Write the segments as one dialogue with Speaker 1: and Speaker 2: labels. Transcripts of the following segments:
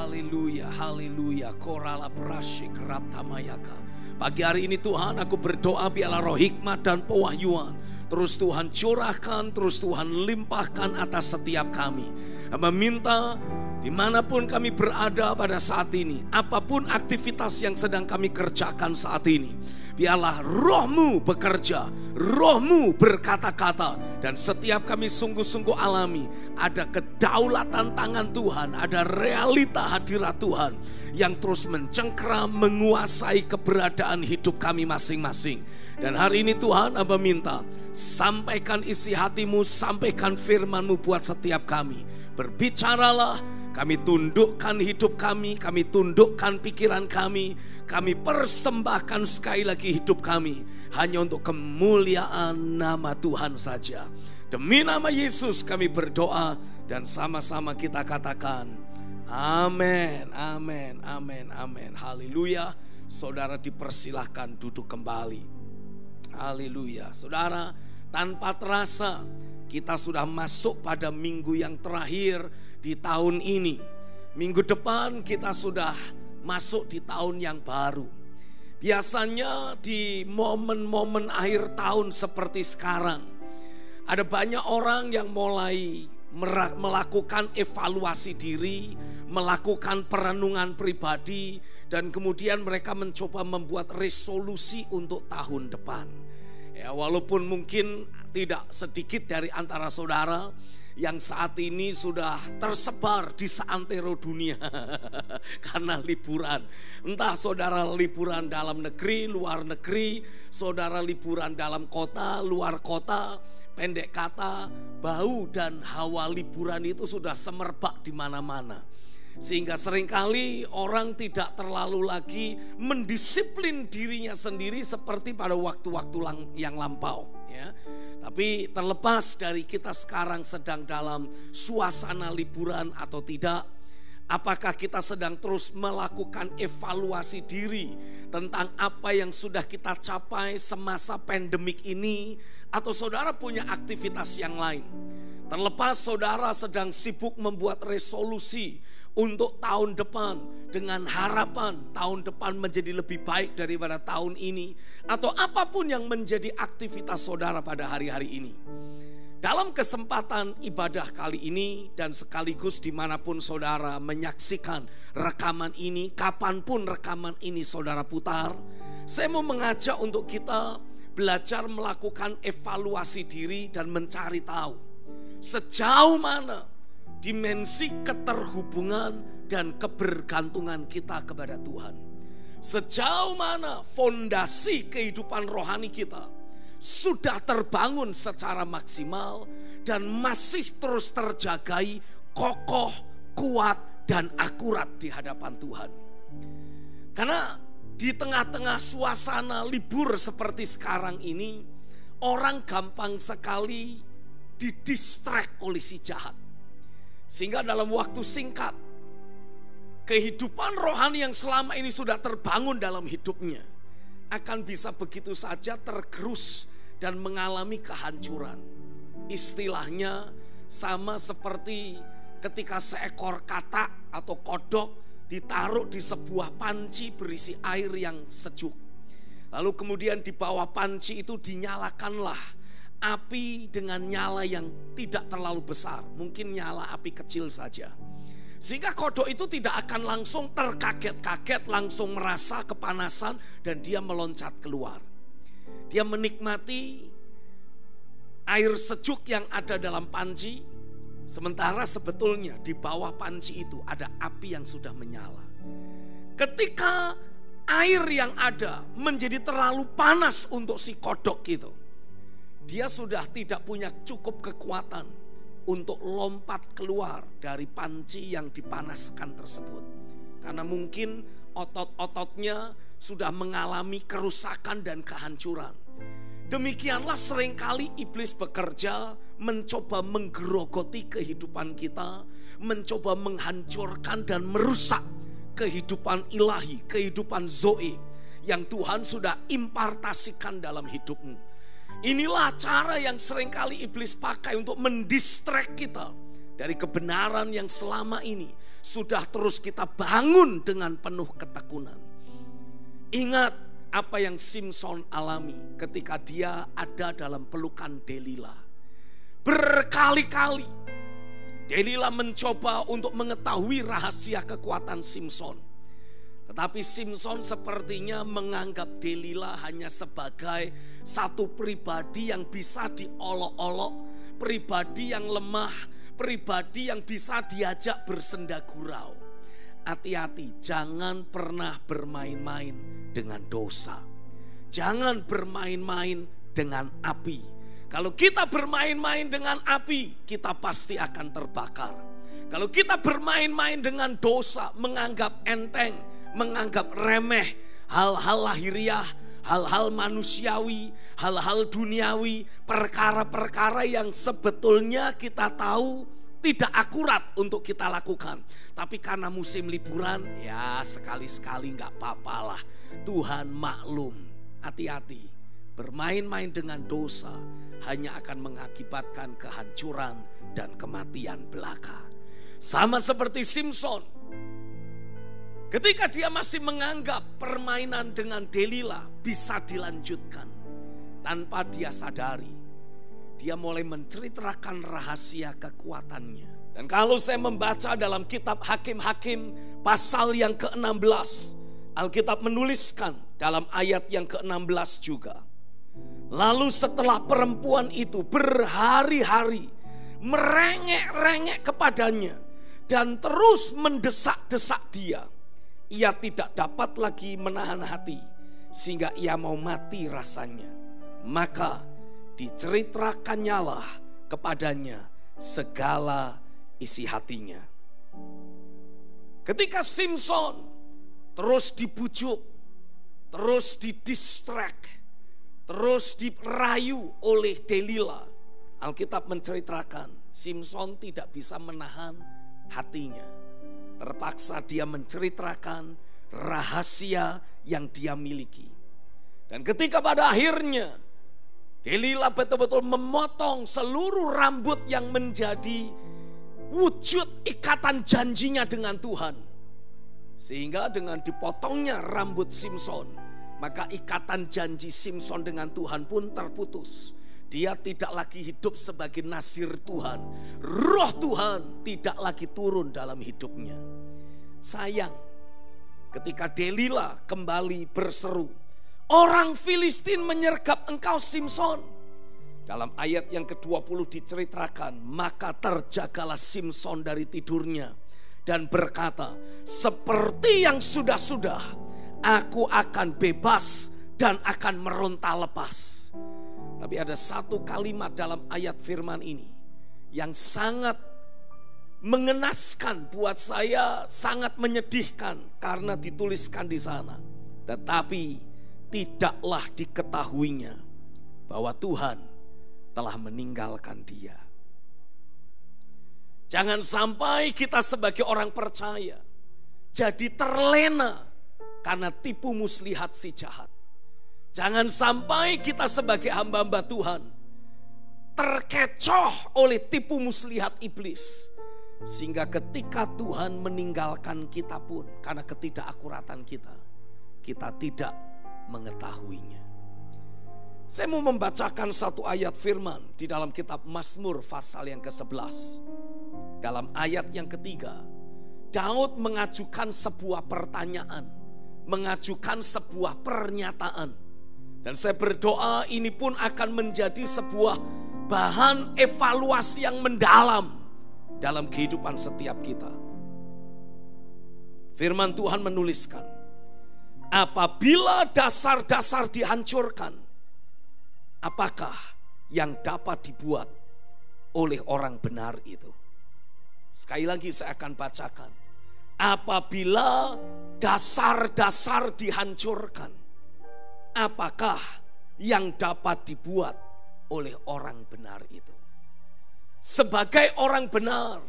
Speaker 1: haleluya, haleluya. Korala prasyik raptamayaka. Pagi hari ini Tuhan, aku berdoa biarlah roh hikmat dan pewahyuan terus Tuhan curahkan, terus Tuhan limpahkan atas setiap kami. Meminta dimanapun kami berada pada saat ini, apapun aktivitas yang sedang kami kerjakan saat ini, biarlah roh-Mu bekerja, roh-Mu berkata-kata, dan setiap kami sungguh-sungguh alami ada kedaulatan tangan Tuhan, ada realita hadirat Tuhan yang terus mencengkeram, menguasai keberadaan hidup kami masing-masing. Dan hari ini Tuhan, Aba minta, sampaikan isi hati-Mu, sampaikan firman-Mu buat setiap kami. Berbicaralah, kami tundukkan hidup kami tundukkan pikiran kami persembahkan sekali lagi hidup kami hanya untuk kemuliaan nama Tuhan saja. Demi nama Yesus kami berdoa dan sama-sama kita katakan amin, amin, amin, amin. Haleluya. Saudara dipersilahkan duduk kembali. Haleluya. Saudara, tanpa terasa kita sudah masuk pada minggu yang terakhir di tahun ini. Minggu depan kita sudah masuk di tahun yang baru. Biasanya di momen-momen akhir tahun seperti sekarang, ada banyak orang yang mulai melakukan evaluasi diri, melakukan perenungan pribadi, dan kemudian mereka mencoba membuat resolusi untuk tahun depan. Ya, walaupun mungkin tidak sedikit dari antara saudara yang saat ini sudah tersebar di seantero dunia karena liburan. Entah saudara liburan dalam negeri, luar negeri, saudara liburan dalam kota, luar kota. Pendek kata, bau dan hawa liburan itu sudah semerbak di mana-mana. Sehingga seringkali orang tidak terlalu lagi mendisiplin dirinya sendiri seperti pada waktu-waktu yang lampau, ya. Tapi terlepas dari kita sekarang sedang dalam suasana liburan atau tidak, apakah kita sedang terus melakukan evaluasi diri tentang apa yang sudah kita capai semasa pandemik ini, atau saudara punya aktivitas yang lain? Terlepas saudara sedang sibuk membuat resolusi untuk tahun depan dengan harapan tahun depan menjadi lebih baik daripada tahun ini, atau apapun yang menjadi aktivitas saudara pada hari-hari ini. Dalam kesempatan ibadah kali ini dan sekaligus dimanapun saudara menyaksikan rekaman ini, kapanpun rekaman ini saudara putar, saya mau mengajak untuk kita belajar melakukan evaluasi diri dan mencari tahu sejauh mana dimensi keterhubungan dan kebergantungan kita kepada Tuhan. Sejauh mana fondasi kehidupan rohani kita sudah terbangun secara maksimal dan masih terus terjagai kokoh, kuat, dan akurat di hadapan Tuhan. Karena di tengah-tengah suasana libur seperti sekarang ini, orang gampang sekali didistract oleh si jahat. Sehingga dalam waktu singkat, kehidupan rohani yang selama ini sudah terbangun dalam hidupnya akan bisa begitu saja tergerus dan mengalami kehancuran. Istilahnya sama seperti ketika seekor katak atau kodok ditaruh di sebuah panci berisi air yang sejuk. Lalu kemudian di bawah panci itu dinyalakanlah api dengan nyala yang tidak terlalu besar, mungkin nyala api kecil saja. Sehingga kodok itu tidak akan langsung terkaget-kaget, langsung merasa kepanasan dan dia meloncat keluar. Dia menikmati air sejuk yang ada dalam panci, sementara sebetulnya di bawah panci itu ada api yang sudah menyala. Ketika air yang ada menjadi terlalu panas untuk si kodok itu, dia sudah tidak punya cukup kekuatan untuk lompat keluar dari panci yang dipanaskan tersebut. Karena mungkin otot-ototnya sudah mengalami kerusakan dan kehancuran. Demikianlah seringkali iblis bekerja, mencoba menggerogoti kehidupan kita, mencoba menghancurkan dan merusak kehidupan ilahi, kehidupan Zoe yang Tuhan sudah impartasikan dalam hidupmu. Inilah cara yang seringkali iblis pakai untuk mendistract kita dari kebenaran yang selama ini sudah terus kita bangun dengan penuh ketekunan. Ingat apa yang Simson alami ketika dia ada dalam pelukan Delila. Berkali-kali Delila mencoba untuk mengetahui rahasia kekuatan Simson. Tetapi Simson sepertinya menganggap Delila hanya sebagai satu pribadi yang bisa diolok-olok, pribadi yang lemah, pribadi yang bisa diajak bersenda gurau. Hati-hati, jangan pernah bermain-main dengan dosa. Jangan bermain-main dengan api. Kalau kita bermain-main dengan api, kita pasti akan terbakar. Kalau kita bermain-main dengan dosa, menganggap enteng, menganggap remeh hal-hal lahiriah, hal-hal manusiawi, hal-hal duniawi, perkara-perkara yang sebetulnya kita tahu tidak akurat untuk kita lakukan. Tapi karena musim liburan, ya sekali-sekali gak apa-apalah. Tuhan maklum. Hati-hati, bermain-main dengan dosa hanya akan mengakibatkan kehancuran dan kematian belaka. Sama seperti Simson, ketika dia masih menganggap permainan dengan Delila bisa dilanjutkan, tanpa dia sadari, dia mulai menceritakan rahasia kekuatannya. Dan kalau saya membaca dalam kitab Hakim-Hakim pasal yang ke-16, Alkitab menuliskan dalam ayat yang ke-16 juga. Lalu setelah perempuan itu berhari-hari merengek-rengek kepadanya dan terus mendesak-desak dia, ia tidak dapat lagi menahan hati sehingga ia mau mati rasanya. Maka diceritakannya kepadanya segala isi hatinya. Ketika Simson terus dibujuk, terus didistract, terus dirayu oleh Delila, Alkitab menceritakan Simson tidak bisa menahan hatinya. Terpaksa dia menceritakan rahasia yang dia miliki. Dan ketika pada akhirnya Delila betul-betul memotong seluruh rambut yang menjadi wujud ikatan janjinya dengan Tuhan. Sehingga dengan dipotongnya rambut Simson, maka ikatan janji Simson dengan Tuhan pun terputus. Dia tidak lagi hidup sebagai nazir Tuhan. Roh Tuhan tidak lagi turun dalam hidupnya. Sayang, ketika Delila kembali berseru, orang Filistin menyergap engkau Simson. Dalam ayat yang ke-20 diceritakan, maka terjagalah Simson dari tidurnya dan berkata, seperti yang sudah-sudah, aku akan bebas dan akan meronta lepas. Tapi ada satu kalimat dalam ayat firman ini yang sangat mengenaskan buat saya, sangat menyedihkan karena dituliskan di sana. Tetapi tidaklah diketahuinya bahwa Tuhan telah meninggalkan dia. Jangan sampai kita sebagai orang percaya jadi terlena karena tipu muslihat si jahat. Jangan sampai kita sebagai hamba-hamba Tuhan terkecoh oleh tipu muslihat iblis, sehingga ketika Tuhan meninggalkan kita pun karena ketidakakuratan kita, kita tidak mengetahuinya. Saya mau membacakan satu ayat firman di dalam kitab Mazmur pasal yang ke-11. Dalam ayat yang ketiga, Daud mengajukan sebuah pertanyaan, mengajukan sebuah pernyataan. Dan saya berdoa ini pun akan menjadi sebuah bahan evaluasi yang mendalam dalam kehidupan setiap kita. Firman Tuhan menuliskan, apabila dasar-dasar dihancurkan, apakah yang dapat dibuat oleh orang benar itu? Sekali lagi saya akan bacakan. Apabila dasar-dasar dihancurkan, apakah yang dapat dibuat oleh orang benar itu? Sebagai orang benar,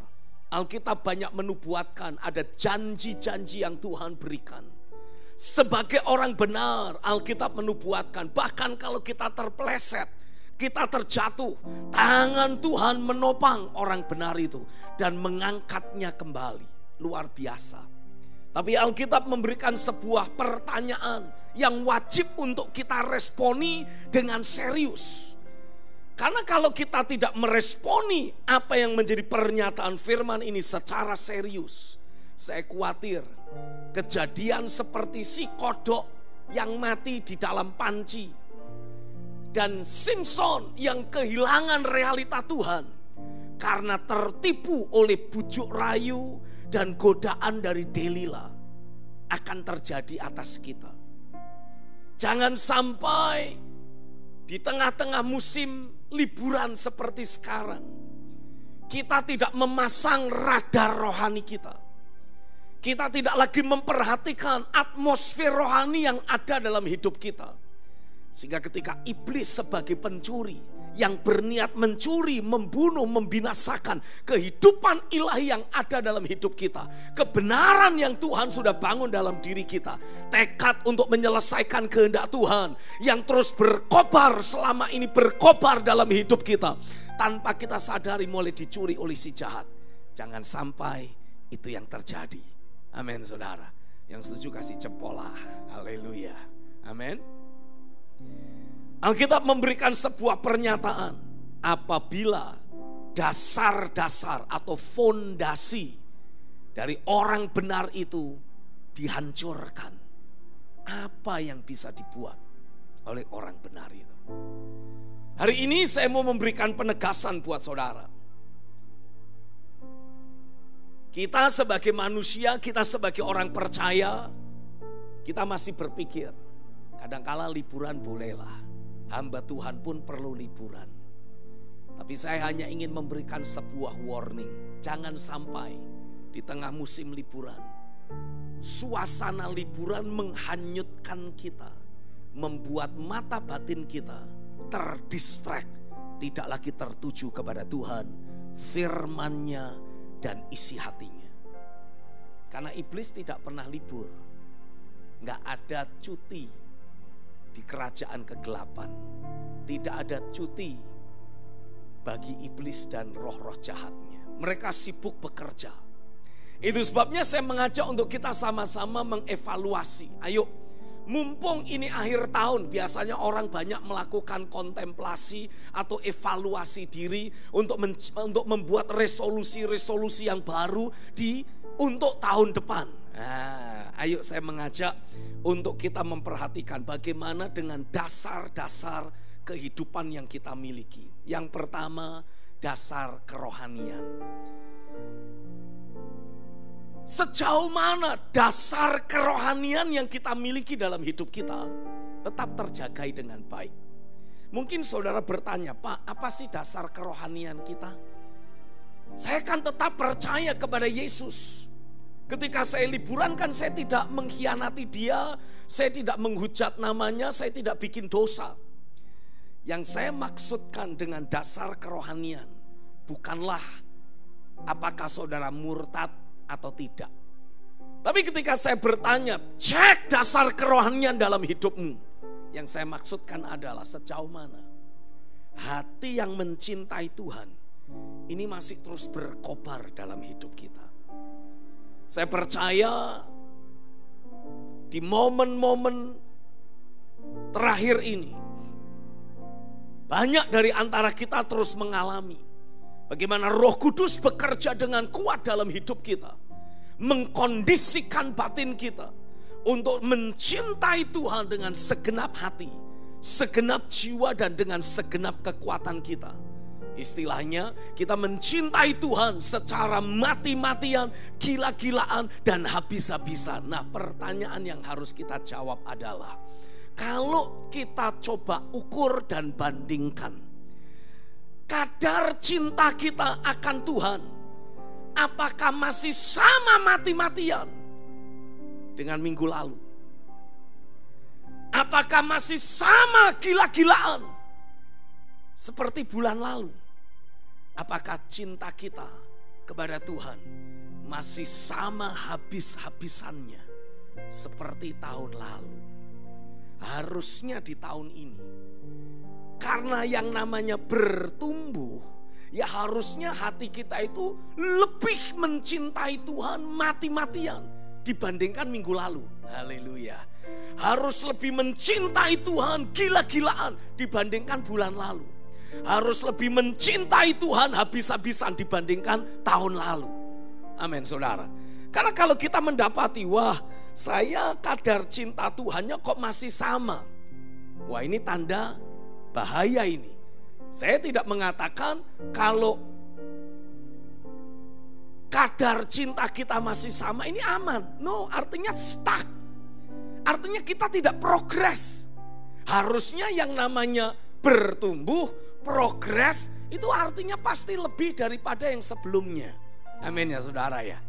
Speaker 1: Alkitab banyak menubuatkan ada janji-janji yang Tuhan berikan. Sebagai orang benar, Alkitab menubuatkan bahkan kalau kita terpeleset, kita terjatuh, tangan Tuhan menopang orang benar itu dan mengangkatnya kembali. Luar biasa. Tapi Alkitab memberikan sebuah pertanyaan yang wajib untuk kita responi dengan serius. Karena kalau kita tidak meresponi apa yang menjadi pernyataan firman ini secara serius, saya khawatir kejadian seperti si kodok yang mati di dalam panci dan Simpson yang kehilangan realita Tuhan karena tertipu oleh bujuk rayu dan godaan dari Delila akan terjadi atas kita. Jangan sampai di tengah-tengah musim liburan seperti sekarang kita tidak memasang radar rohani kita. Kita tidak lagi memperhatikan atmosfer rohani yang ada dalam hidup kita. Sehingga ketika iblis sebagai pencuri yang berniat mencuri, membunuh, membinasakan kehidupan ilahi yang ada dalam hidup kita, kebenaran yang Tuhan sudah bangun dalam diri kita, tekad untuk menyelesaikan kehendak Tuhan yang terus berkobar selama ini, berkobar dalam hidup kita, tanpa kita sadari mulai dicuri oleh si jahat. Jangan sampai itu yang terjadi. Amin, saudara. Yang setuju kasih jempol lah. Haleluya. Amin. Alkitab memberikan sebuah pernyataan. Apabila dasar-dasar atau fondasi dari orang benar itu dihancurkan, apa yang bisa dibuat oleh orang benar itu? Hari ini saya mau memberikan penegasan buat saudara. Kita sebagai manusia, kita sebagai orang percaya, kita masih berpikir kadangkala liburan bolehlah. Hamba Tuhan pun perlu liburan. Tapi saya hanya ingin memberikan sebuah warning. Jangan sampai di tengah musim liburan, suasana liburan menghanyutkan kita, membuat mata batin kita terdistract, tidak lagi tertuju kepada Tuhan, firman-Nya dan isi hatinya. Karena iblis tidak pernah libur. Gak ada cuti di kerajaan kegelapan. Tidak ada cuti bagi iblis dan roh-roh jahatnya. Mereka sibuk bekerja. Itu sebabnya saya mengajak untuk kita sama-sama mengevaluasi. Ayo, mumpung ini akhir tahun, biasanya orang banyak melakukan kontemplasi atau evaluasi diri untuk membuat resolusi-resolusi yang baru untuk tahun depan. Nah, ayo saya mengajak untuk kita memperhatikan bagaimana dengan dasar-dasar kehidupan yang kita miliki. Yang pertama, dasar kerohanian. Sejauh mana dasar kerohanian yang kita miliki dalam hidup kita tetap terjaga dengan baik. Mungkin saudara bertanya, Pak, apa sih dasar kerohanian kita? Saya kan tetap percaya kepada Yesus. Ketika saya liburan kan saya tidak mengkhianati dia, saya tidak menghujat namanya, saya tidak bikin dosa. Yang saya maksudkan dengan dasar kerohanian bukanlah apakah saudara murtad atau tidak. Tapi ketika saya bertanya, cek dasar kerohanian dalam hidupmu, yang saya maksudkan adalah sejauh mana hati yang mencintai Tuhan ini masih terus berkobar dalam hidup kita. Saya percaya di momen-momen terakhir ini banyak dari antara kita terus mengalami bagaimana Roh Kudus bekerja dengan kuat dalam hidup kita, mengkondisikan batin kita untuk mencintai Tuhan dengan segenap hati, segenap jiwa dan dengan segenap kekuatan kita. Istilahnya kita mencintai Tuhan secara mati-matian, gila-gilaan dan habis-habisan. Nah, pertanyaan yang harus kita jawab adalah, kalau kita coba ukur dan bandingkan kadar cinta kita akan Tuhan, apakah masih sama mati-matian dengan minggu lalu? Apakah masih sama gila-gilaan seperti bulan lalu? Apakah cinta kita kepada Tuhan masih sama habis-habisannya seperti tahun lalu? Harusnya di tahun ini Karena yang namanya bertumbuh, ya harusnya hati kita itu lebih mencintai Tuhan mati-matian dibandingkan minggu lalu. Haleluya. Harus lebih mencintai Tuhan gila-gilaan dibandingkan bulan lalu. Harus lebih mencintai Tuhan habis-habisan dibandingkan tahun lalu. Amin, saudara. Karena kalau kita mendapati, wah, saya kadar cinta Tuhannya kok masih sama. Wah, ini tanda bahaya ini. Saya tidak mengatakan kalau kadar cinta kita masih sama ini aman. No, artinya stuck. Artinya kita tidak progres. Harusnya yang namanya bertumbuh, progres, itu artinya pasti lebih daripada yang sebelumnya. Amin ya saudara ya.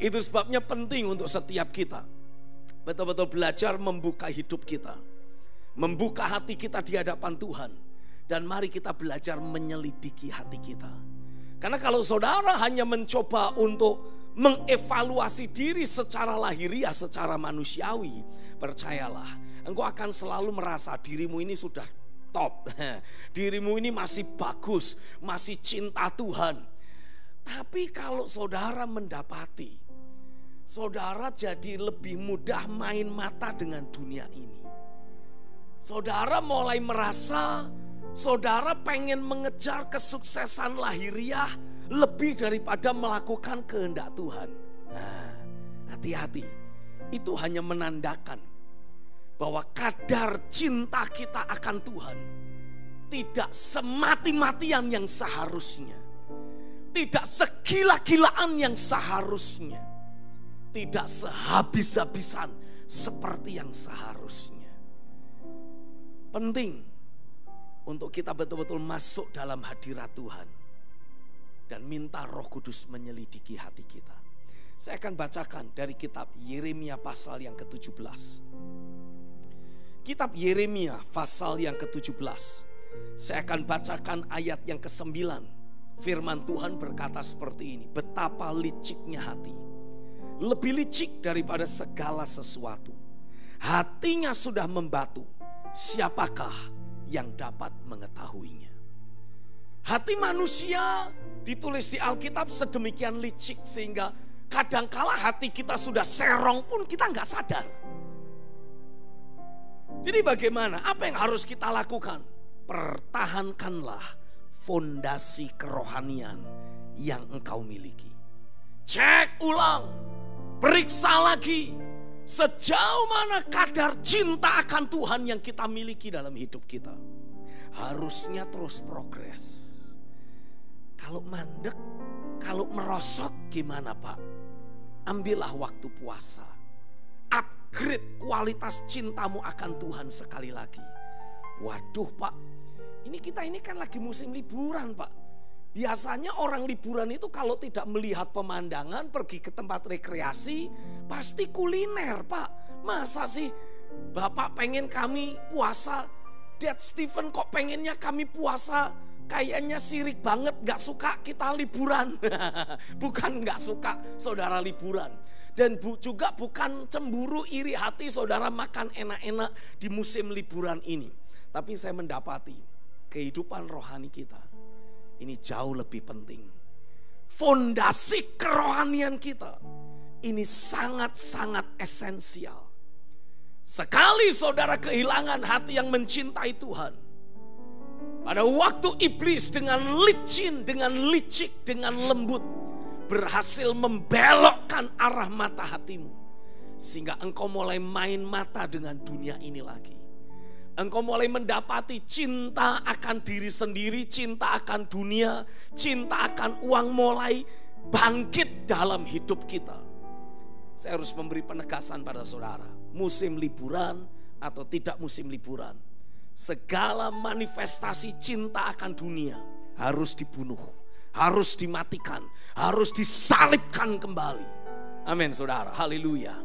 Speaker 1: Itu sebabnya penting untuk setiap kita betul-betul belajar membuka hidup kita, membuka hati kita di hadapan Tuhan. Dan mari kita belajar menyelidiki hati kita. Karena kalau saudara hanya mencoba untuk mengevaluasi diri secara lahiriah, secara manusiawi, percayalah, engkau akan selalu merasa dirimu ini sudah top. Dirimu ini masih bagus, masih cinta Tuhan. Tapi kalau saudara mendapati, saudara jadi lebih mudah main mata dengan dunia ini. Saudara mulai merasa saudara pengen mengejar kesuksesan lahiriah lebih daripada melakukan kehendak Tuhan. Nah, hati-hati. Itu hanya menandakan bahwa kadar cinta kita akan Tuhan tidak semati-matian yang seharusnya. Tidak segila-gilaan yang seharusnya. Tidak sehabis-habisan seperti yang seharusnya. Penting untuk kita betul-betul masuk dalam hadirat Tuhan dan minta Roh Kudus menyelidiki hati kita. Saya akan bacakan dari kitab Yeremia pasal yang ke-17. Kitab Yeremia pasal yang ke-17. Saya akan bacakan ayat yang ke-9. Firman Tuhan berkata seperti ini, betapa liciknya hati, lebih licik daripada segala sesuatu. Hatinya sudah membatu, siapakah yang dapat mengetahuinya? Hati manusia ditulis di Alkitab sedemikian licik sehingga kadangkala hati kita sudah serong pun kita nggak sadar. Jadi bagaimana? Apa yang harus kita lakukan? Pertahankanlah fondasi kerohanian yang engkau miliki. Cek ulang, periksa lagi sejauh mana kadar cinta akan Tuhan yang kita miliki dalam hidup kita. Harusnya terus progres. Kalau mandek, kalau merosot gimana Pak? Ambillah waktu puasa. Upgrade kualitas cintamu akan Tuhan sekali lagi. Waduh Pak, kita ini kan lagi musim liburan Pak. Biasanya orang liburan itu kalau tidak melihat pemandangan, pergi ke tempat rekreasi, pasti kuliner Pak. Masa sih Bapak pengen kami puasa, Dad Stephen kok pengennya kami puasa? Kayaknya sirik banget, gak suka kita liburan. Bukan gak suka saudara liburan. Dan juga bukan cemburu iri hati saudara makan enak-enak di musim liburan ini. Tapi saya mendapati kehidupan rohani kita ini jauh lebih penting. Fondasi kerohanian kita ini sangat-sangat esensial. Sekali saudara kehilangan hati yang mencintai Tuhan, pada waktu iblis dengan licin, dengan licik, dengan lembut berhasil membelokkan arah mata hatimu, sehingga engkau mulai main mata dengan dunia ini lagi. Engkau mulai mendapati cinta akan diri sendiri, cinta akan dunia, cinta akan uang mulai bangkit dalam hidup kita. Saya harus memberi penegasan pada saudara, musim liburan atau tidak musim liburan, segala manifestasi cinta akan dunia harus dibunuh, harus dimatikan, harus disalibkan kembali. Amin saudara, haleluya.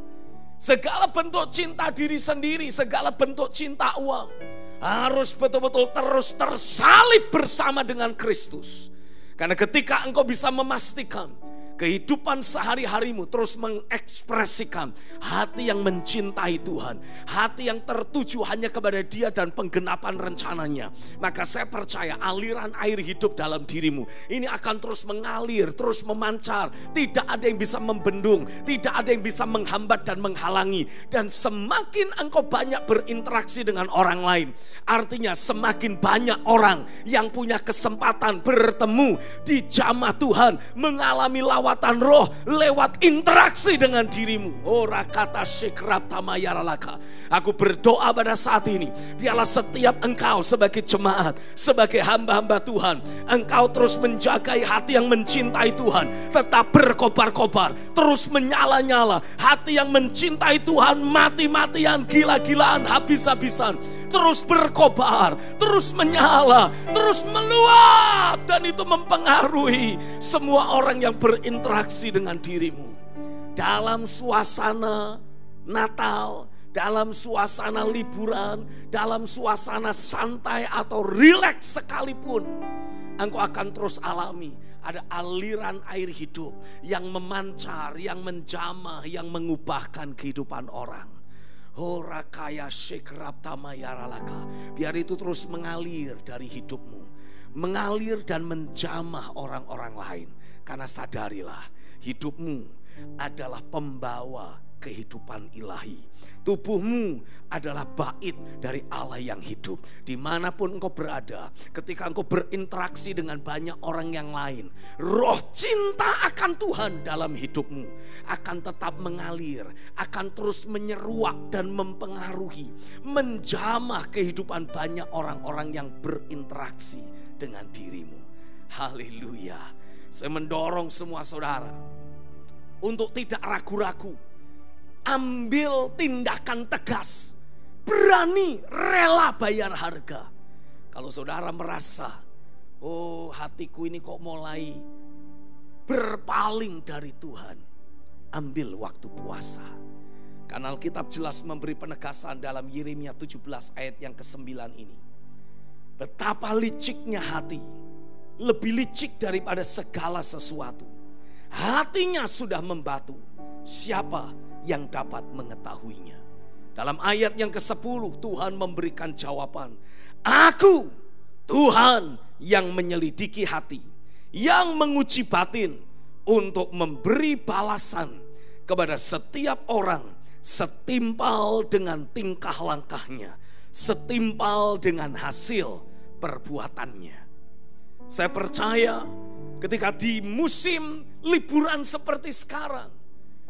Speaker 1: Segala bentuk cinta diri sendiri, segala bentuk cinta uang harus betul-betul terus tersalib bersama dengan Kristus. Karena ketika engkau bisa memastikan kehidupan sehari-harimu terus mengekspresikan hati yang mencintai Tuhan, hati yang tertuju hanya kepada Dia dan penggenapan rencananya, maka saya percaya aliran air hidup dalam dirimu ini akan terus mengalir, terus memancar. Tidak ada yang bisa membendung, tidak ada yang bisa menghambat dan menghalangi. Dan semakin engkau banyak berinteraksi dengan orang lain, artinya semakin banyak orang yang punya kesempatan bertemu di jamaah Tuhan, mengalami lawatan Roh lewat interaksi dengan dirimu. Ora kata syikrab tamayaralaka. Aku berdoa pada saat ini, biarlah setiap engkau sebagai jemaat, sebagai hamba-hamba Tuhan, engkau terus menjagai hati yang mencintai Tuhan, tetap berkobar-kobar, terus menyala-nyala. Hati yang mencintai Tuhan mati-matian, gila-gilaan, habis-habisan, terus berkobar, terus menyala, terus meluap. Dan itu mempengaruhi semua orang yang berinteraksi dengan dirimu. Dalam suasana Natal, dalam suasana liburan, dalam suasana santai atau rileks sekalipun, engkau akan terus alami ada aliran air hidup yang memancar, yang menjamah, yang mengubahkan kehidupan orang. Horakaya syikrab tamayaralaka. Biar itu terus mengalir dari hidupmu, mengalir dan menjamah orang-orang lain. Karena sadarilah, hidupmu adalah pembawa kehidupan ilahi. Tubuhmu adalah bait dari Allah yang hidup. Dimanapun engkau berada, ketika engkau berinteraksi dengan banyak orang yang lain, roh cinta akan Tuhan dalam hidupmu akan tetap mengalir, akan terus menyeruak dan mempengaruhi, menjamah kehidupan banyak orang-orang yang berinteraksi dengan dirimu. Haleluya. Saya mendorong semua saudara untuk tidak ragu-ragu, ambil tindakan tegas, berani, rela bayar harga. Kalau saudara merasa, oh hatiku ini kok mulai berpaling dari Tuhan, ambil waktu puasa. Karena Alkitab jelas memberi penegasan dalam Yeremia 17 ayat yang ke-9 ini. Betapa liciknya hati, lebih licik daripada segala sesuatu. Hatinya sudah membatu, siapa yang dapat mengetahuinya? Dalam ayat yang ke-10 Tuhan memberikan jawaban. Aku Tuhan yang menyelidiki hati, yang menguji batin, untuk memberi balasan kepada setiap orang setimpal dengan tingkah langkahnya, setimpal dengan hasil perbuatannya. Saya percaya ketika di musim liburan seperti sekarang,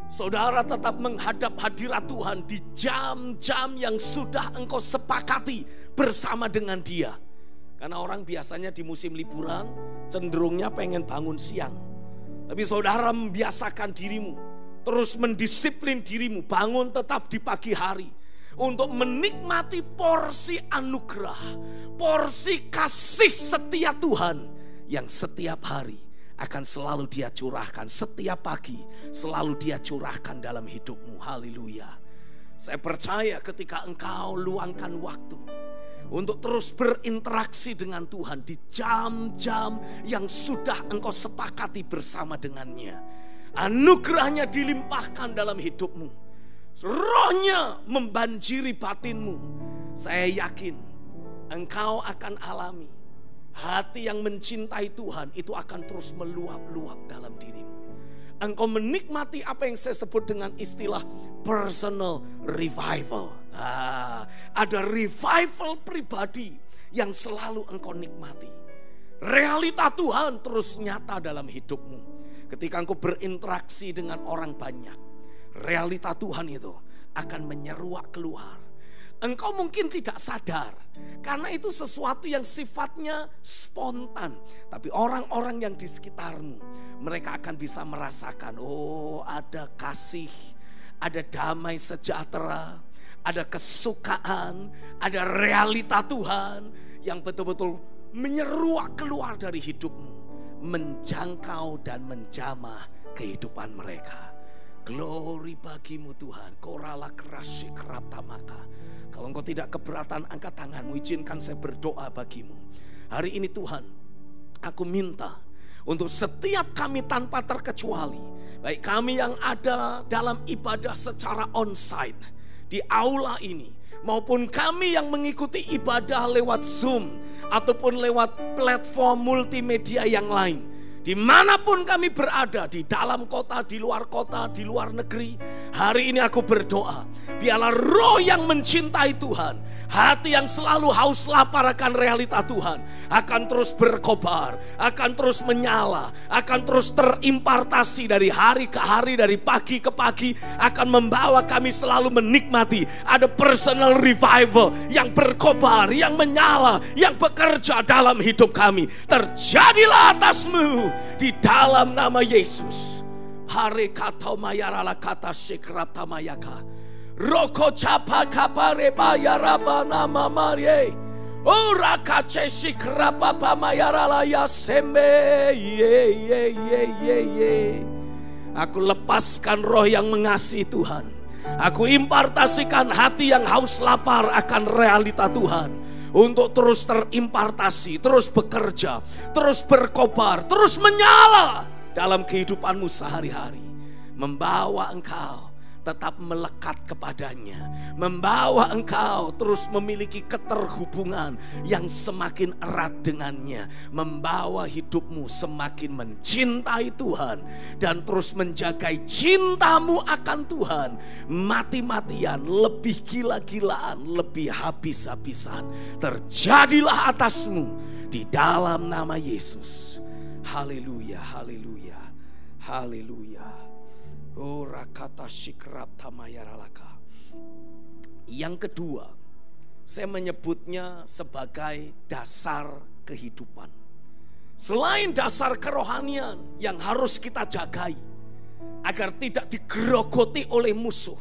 Speaker 1: saudara tetap menghadap hadirat Tuhan di jam-jam yang sudah engkau sepakati bersama dengan Dia. Karena orang biasanya di musim liburan cenderungnya pengen bangun siang. Tapi saudara membiasakan dirimu, terus mendisiplin dirimu, bangun tetap di pagi hari untuk menikmati porsi anugerah, porsi kasih setia Tuhan yang setiap hari akan selalu Dia curahkan, setiap pagi selalu Dia curahkan dalam hidupmu. Haleluya. Saya percaya ketika engkau luangkan waktu untuk terus berinteraksi dengan Tuhan di jam-jam yang sudah engkau sepakati bersama dengannya, anugerahnya dilimpahkan dalam hidupmu, rohnya membanjiri batinmu. Saya yakin engkau akan alami hati yang mencintai Tuhan itu akan terus meluap-luap dalam dirimu. Engkau menikmati apa yang saya sebut dengan istilah personal revival. Ada revival pribadi yang selalu engkau nikmati. Realita Tuhan terus nyata dalam hidupmu. Ketika engkau berinteraksi dengan orang banyak, realita Tuhan itu akan menyeruak keluar. Engkau mungkin tidak sadar, karena itu sesuatu yang sifatnya spontan. Tapi orang-orang yang di sekitarmu, mereka akan bisa merasakan, oh ada kasih, ada damai sejahtera, ada kesukaan, ada realita Tuhan yang betul-betul menyeruak keluar dari hidupmu, menjangkau dan menjamah kehidupan mereka. Glory bagimu Tuhan. Korala kerasi keraptamaka. Kalau engkau tidak keberatan, angkat tanganmu, izinkan saya berdoa bagimu. Hari ini Tuhan, aku minta untuk setiap kami tanpa terkecuali, baik kami yang ada dalam ibadah secara onsite di aula ini, maupun kami yang mengikuti ibadah lewat Zoom ataupun lewat platform multimedia yang lain. Dimanapun kami berada, di dalam kota, di luar negeri, hari ini aku berdoa, biarlah roh yang mencintai Tuhan, hati yang selalu haus lapar akan realita Tuhan, akan terus berkobar, akan terus menyala, akan terus terimpartasi dari hari ke hari, dari pagi ke pagi, akan membawa kami selalu menikmati ada personal revival yang berkobar, yang menyala, yang bekerja dalam hidup kami. Terjadilah atasmu di dalam nama Yesus. Hare kata mayarala kata sekrap tamayaka. Roko capa kapare bayaraba nama Marie. Ora kace sekrap apa mayarala ya sembe. Aku lepaskan roh yang mengasihi Tuhan. Aku impartasikan hati yang haus lapar akan realita Tuhan, untuk terus terimpartasi, terus bekerja, terus berkobar, terus menyala dalam kehidupanmu sehari-hari. Membawa engkau tetap melekat kepadanya, membawa engkau terus memiliki keterhubungan yang semakin erat dengannya, membawa hidupmu semakin mencintai Tuhan dan terus menjaga cintamu akan Tuhan mati-matian, lebih gila-gilaan, lebih habis-habisan. Terjadilah atasmu di dalam nama Yesus. Haleluya, haleluya, haleluya. Ora kata sikrap tamayaralaka. Yang kedua, saya menyebutnya sebagai dasar kehidupan. Selain dasar kerohanian yang harus kita jagai agar tidak digerogoti oleh musuh,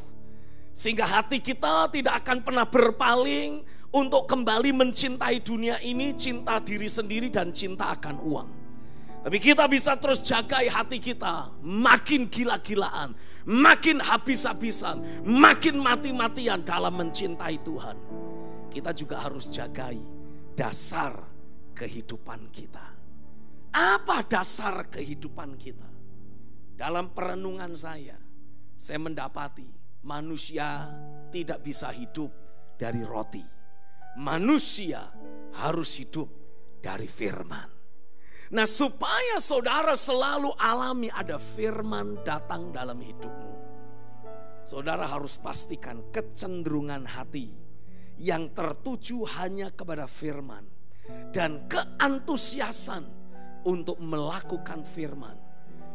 Speaker 1: sehingga hati kita tidak akan pernah berpaling untuk kembali mencintai dunia ini, cinta diri sendiri dan cinta akan uang. Tapi kita bisa terus jagai hati kita, makin gila-gilaan, makin habis-habisan, makin mati-matian dalam mencintai Tuhan. Kita juga harus jagai dasar kehidupan kita. Apa dasar kehidupan kita? Dalam perenungan saya mendapati manusia tidak bisa hidup dari roti. Manusia harus hidup dari firman. Nah, supaya saudara selalu alami ada firman datang dalam hidupmu, saudara harus pastikan kecenderungan hati yang tertuju hanya kepada firman dan keantusiasan untuk melakukan firman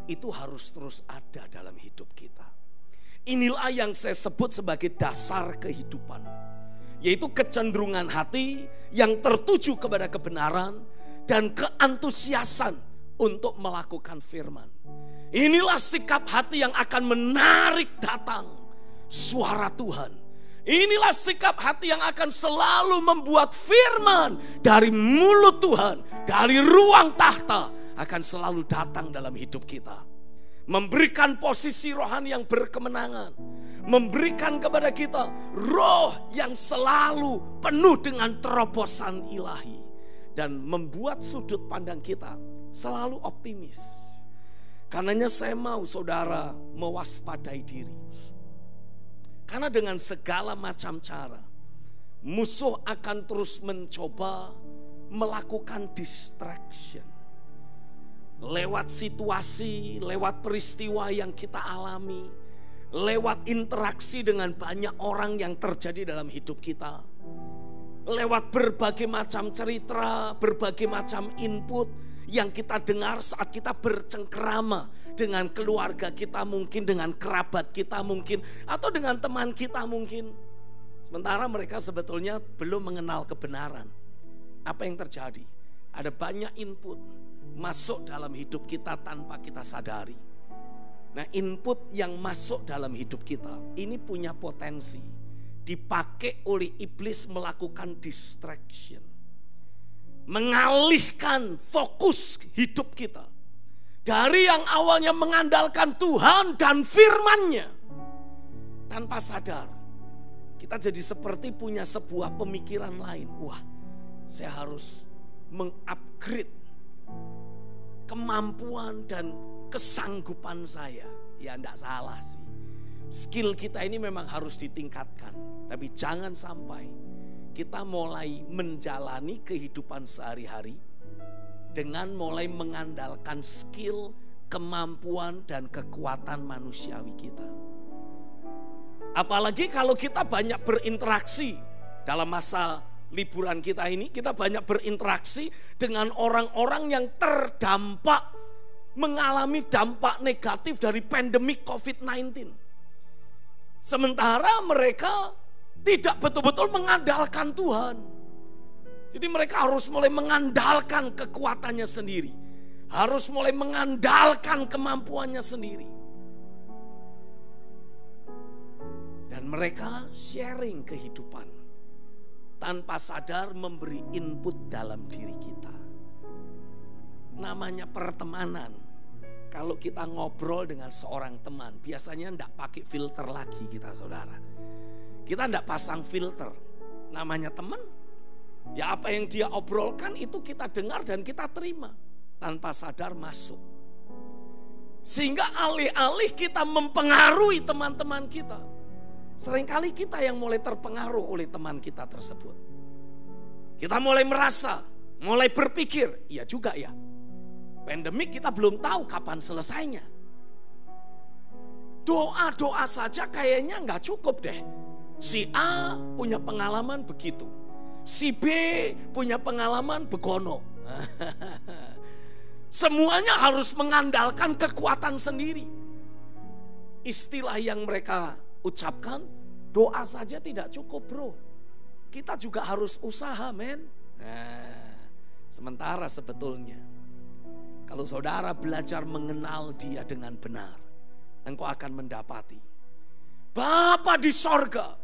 Speaker 1: itu harus terus ada dalam hidup kita. Inilah yang saya sebut sebagai dasar kehidupan, yaitu kecenderungan hati yang tertuju kepada kebenaran dan keantusiasan untuk melakukan firman. Inilah sikap hati yang akan menarik datang suara Tuhan. Inilah sikap hati yang akan selalu membuat firman dari mulut Tuhan, dari ruang tahta, akan selalu datang dalam hidup kita. Memberikan posisi rohani yang berkemenangan, memberikan kepada kita roh yang selalu penuh dengan terobosan ilahi, dan membuat sudut pandang kita selalu optimis. Karenanya saya mau saudara mewaspadai diri. Karena dengan segala macam cara, musuh akan terus mencoba melakukan distraction. Lewat situasi, lewat peristiwa yang kita alami, lewat interaksi dengan banyak orang yang terjadi dalam hidup kita, lewat berbagai macam cerita, berbagai macam input yang kita dengar saat kita bercengkerama dengan keluarga kita mungkin, dengan kerabat kita mungkin, atau dengan teman kita mungkin. Sementara mereka sebetulnya belum mengenal kebenaran. Apa yang terjadi? Ada banyak input masuk dalam hidup kita tanpa kita sadari. Nah, input yang masuk dalam hidup kita ini punya potensi dipakai oleh iblis melakukan distraction, mengalihkan fokus hidup kita dari yang awalnya mengandalkan Tuhan dan firman-Nya. Tanpa sadar kita jadi seperti punya sebuah pemikiran lain. Wah, saya harus mengupgrade kemampuan dan kesanggupan saya. Ya enggak salah sih. Skill kita ini memang harus ditingkatkan. Tapi jangan sampai kita mulai menjalani kehidupan sehari-hari dengan mulai mengandalkan skill, kemampuan, dan kekuatan manusiawi kita. Apalagi kalau kita banyak berinteraksi dalam masa liburan kita ini, kita banyak berinteraksi dengan orang-orang yang terdampak, mengalami dampak negatif dari pandemi COVID-19. Sementara mereka tidak betul-betul mengandalkan Tuhan. Jadi mereka harus mulai mengandalkan kekuatannya sendiri. Harus mulai mengandalkan kemampuannya sendiri. Dan mereka sharing kehidupan. Tanpa sadar memberi input dalam diri kita. Namanya pertemanan. Kalau kita ngobrol dengan seorang teman, biasanya enggak pakai filter lagi kita, saudara. Kita enggak pasang filter. Namanya teman, ya apa yang dia obrolkan itu kita dengar dan kita terima. Tanpa sadar masuk. Sehingga alih-alih kita mempengaruhi teman-teman kita, seringkali kita yang mulai terpengaruh oleh teman kita tersebut. Kita mulai merasa, mulai berpikir, iya juga ya. Pandemik kita belum tahu kapan selesainya. Doa-doa saja kayaknya nggak cukup deh. Si A punya pengalaman begitu. Si B punya pengalaman begono. Semuanya harus mengandalkan kekuatan sendiri. Istilah yang mereka ucapkan, doa saja tidak cukup bro. Kita juga harus usaha men. Sementara sebetulnya kalau saudara belajar mengenal Dia dengan benar, engkau akan mendapati Bapa di sorga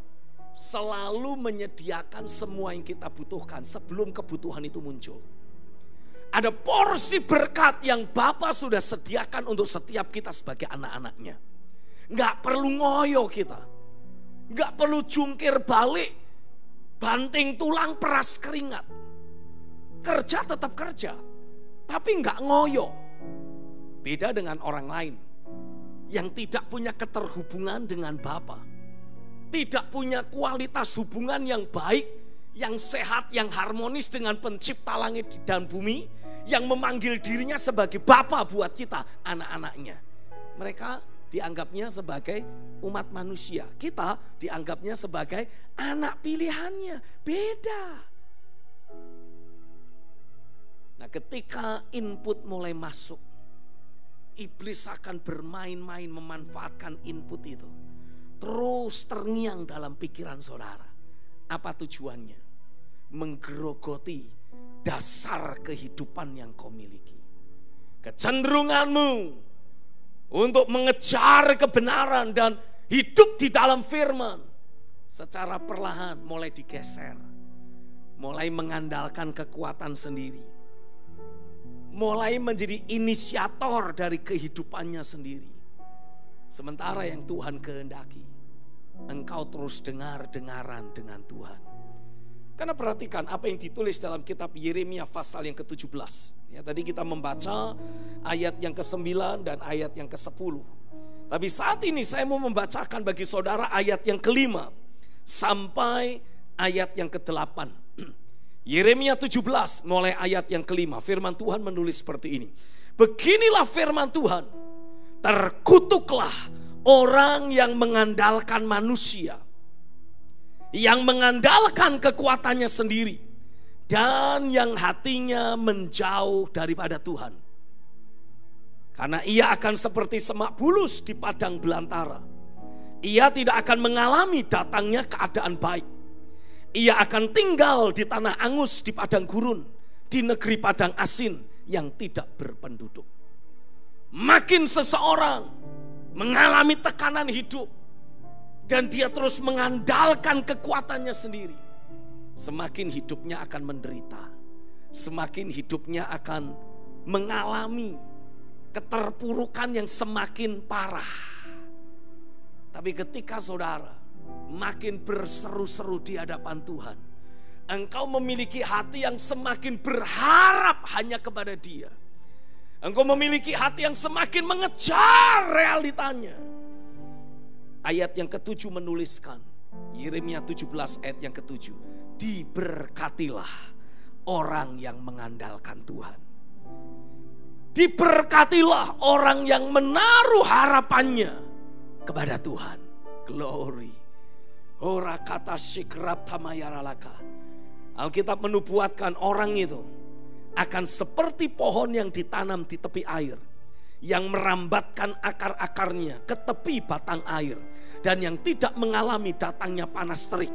Speaker 1: selalu menyediakan semua yang kita butuhkan sebelum kebutuhan itu muncul. Ada porsi berkat yang Bapa sudah sediakan untuk setiap kita sebagai anak-anaknya. Nggak perlu ngoyo kita, nggak perlu jungkir balik, banting tulang, peras keringat. Kerja tetap kerja, tapi nggak ngoyo. Beda dengan orang lain yang tidak punya keterhubungan dengan Bapa, tidak punya kualitas hubungan yang baik, yang sehat, yang harmonis dengan pencipta langit dan bumi, yang memanggil dirinya sebagai Bapa buat kita, anak-anaknya. Mereka dianggapnya sebagai umat manusia, kita dianggapnya sebagai anak pilihannya. Beda. Nah, ketika input mulai masuk, iblis akan bermain-main memanfaatkan input itu. Terus terngiang dalam pikiran saudara. Apa tujuannya? Menggerogoti dasar kehidupan yang kau miliki. Kecenderunganmu untuk mengejar kebenaran dan hidup di dalam firman secara perlahan mulai digeser. Mulai mengandalkan kekuatan sendiri. Mulai menjadi inisiator dari kehidupannya sendiri. Sementara yang Tuhan kehendaki, engkau terus dengar-dengaran dengan Tuhan. Karena perhatikan apa yang ditulis dalam kitab Yeremia pasal yang ke-17. Ya, tadi kita membaca ayat yang ke-9 dan ayat yang ke-10. Tapi saat ini saya mau membacakan bagi saudara ayat yang ke-5 sampai ayat yang ke-8. Yeremia 17 mulai ayat yang ke-5. Firman Tuhan menulis seperti ini. Beginilah firman Tuhan. Terkutuklah orang yang mengandalkan manusia, yang mengandalkan kekuatannya sendiri, dan yang hatinya menjauh daripada Tuhan. Karena ia akan seperti semak bulus di padang belantara. Ia tidak akan mengalami datangnya keadaan baik. Ia akan tinggal di tanah angus di padang gurun, di negeri padang asin yang tidak berpenduduk. Makin seseorang mengalami tekanan hidup dan dia terus mengandalkan kekuatannya sendiri, semakin hidupnya akan menderita, semakin hidupnya akan mengalami keterpurukan yang semakin parah. Tapi ketika saudara makin berseru-seru di hadapan Tuhan, engkau memiliki hati yang semakin berharap hanya kepada Dia. Engkau memiliki hati yang semakin mengejar realitanya. Ayat yang ke-7 menuliskan, Yeremia 17 ayat yang ke-7, diberkatilah orang yang mengandalkan Tuhan. Diberkatilah orang yang menaruh harapannya kepada Tuhan. Glory. Ora kata sikrap tamayaralaka. Alkitab menubuatkan orang itu akan seperti pohon yang ditanam di tepi air, yang merambatkan akar-akarnya ke tepi batang air, dan yang tidak mengalami datangnya panas terik,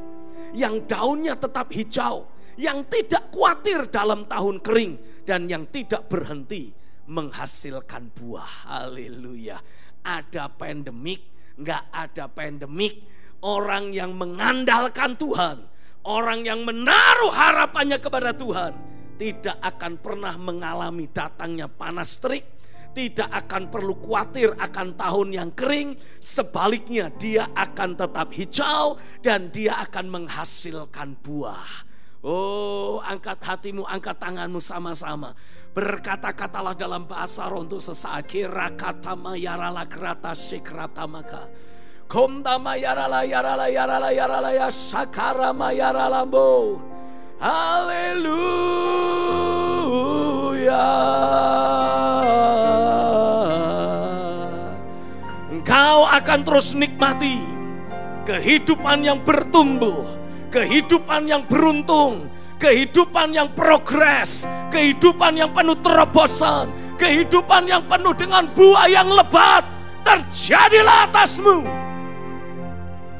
Speaker 1: yang daunnya tetap hijau, yang tidak khawatir dalam tahun kering, dan yang tidak berhenti menghasilkan buah. Haleluya. Ada pandemik, nggak ada pandemik, orang yang mengandalkan Tuhan, orang yang menaruh harapannya kepada Tuhan, tidak akan pernah mengalami datangnya panas terik, tidak akan perlu khawatir akan tahun yang kering. Sebaliknya, dia akan tetap hijau dan dia akan menghasilkan buah. Oh, angkat hatimu, angkat tanganmu sama-sama. Berkata-katalah dalam bahasa roh untuk sesaat. Kirakatama yarala krata sikratamaka. Komdama yarala yarala yarala yarala ya sakarama yarala bo. Haleluya. Engkau akan terus nikmati kehidupan yang bertumbuh, kehidupan yang beruntung, kehidupan yang progres, kehidupan yang penuh terobosan, kehidupan yang penuh dengan buah yang lebat terjadilah atasmu.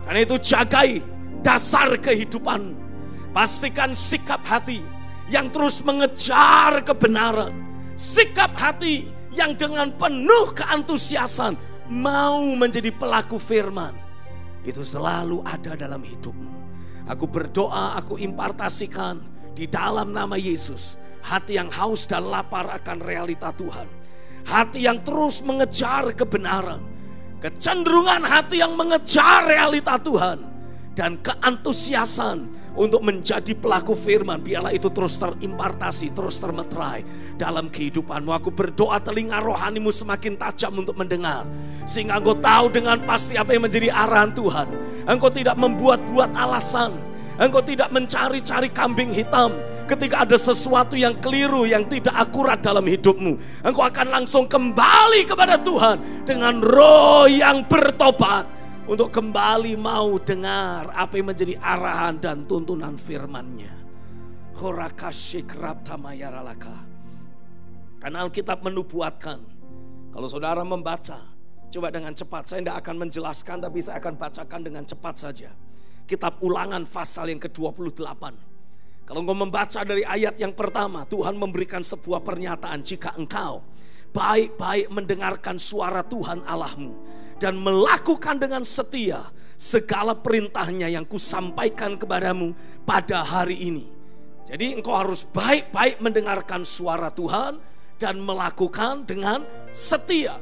Speaker 1: Karena itu jagai dasar kehidupanmu. Pastikan sikap hati yang terus mengejar kebenaran, sikap hati yang dengan penuh keantusiasan mau menjadi pelaku firman, itu selalu ada dalam hidupmu. Aku berdoa, aku impartasikan di dalam nama Yesus, hati yang haus dan lapar akan realita Tuhan, hati yang terus mengejar kebenaran, kecenderungan hati yang mengejar realita Tuhan, dan keantusiasan untuk menjadi pelaku firman, biarlah itu terus terimpartasi, terus termeterai dalam kehidupanmu. Aku berdoa telinga rohanimu semakin tajam untuk mendengar, sehingga engkau tahu dengan pasti apa yang menjadi arahan Tuhan. Engkau tidak membuat-buat alasan, engkau tidak mencari-cari kambing hitam. Ketika ada sesuatu yang keliru, yang tidak akurat dalam hidupmu, engkau akan langsung kembali kepada Tuhan dengan roh yang bertobat, untuk kembali mau dengar apa yang menjadi arahan dan tuntunan firman-Nya. Karena Alkitab menubuatkan, kalau saudara membaca, coba dengan cepat, saya tidak akan menjelaskan, tapi saya akan bacakan dengan cepat saja. Kitab Ulangan pasal yang ke-28. Kalau engkau membaca dari ayat yang pertama, Tuhan memberikan sebuah pernyataan, jika engkau baik-baik mendengarkan suara Tuhan Allahmu dan melakukan dengan setia segala perintahnya yang kusampaikan kepadamu pada hari ini. Jadi engkau harus baik-baik mendengarkan suara Tuhan dan melakukan dengan setia.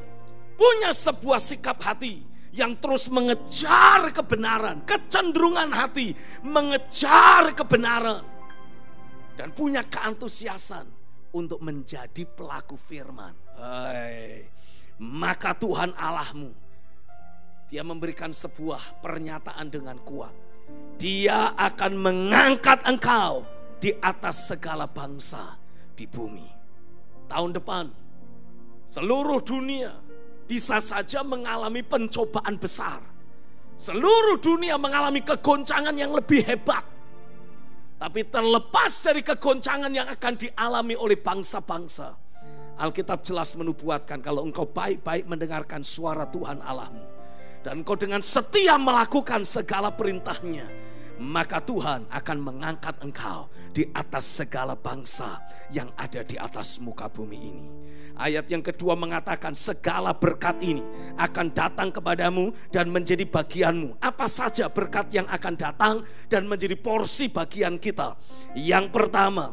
Speaker 1: Punya sebuah sikap hati yang terus mengejar kebenaran, kecenderungan hati mengejar kebenaran, dan punya keantusiasan untuk menjadi pelaku firman. Maka Tuhan Allahmu, Dia memberikan sebuah pernyataan dengan kuat. Dia akan mengangkat engkau di atas segala bangsa di bumi. Tahun depan seluruh dunia bisa saja mengalami pencobaan besar. Seluruh dunia mengalami kegoncangan yang lebih hebat. Tapi terlepas dari kegoncangan yang akan dialami oleh bangsa-bangsa, Alkitab jelas menubuatkan, kalau engkau baik-baik mendengarkan suara Tuhan Allahmu dan engkau dengan setia melakukan segala perintahnya, maka Tuhan akan mengangkat engkau di atas segala bangsa yang ada di atas muka bumi ini. Ayat yang kedua mengatakan, segala berkat ini akan datang kepadamu dan menjadi bagianmu. Apa saja berkat yang akan datang dan menjadi porsi bagian kita? Yang pertama,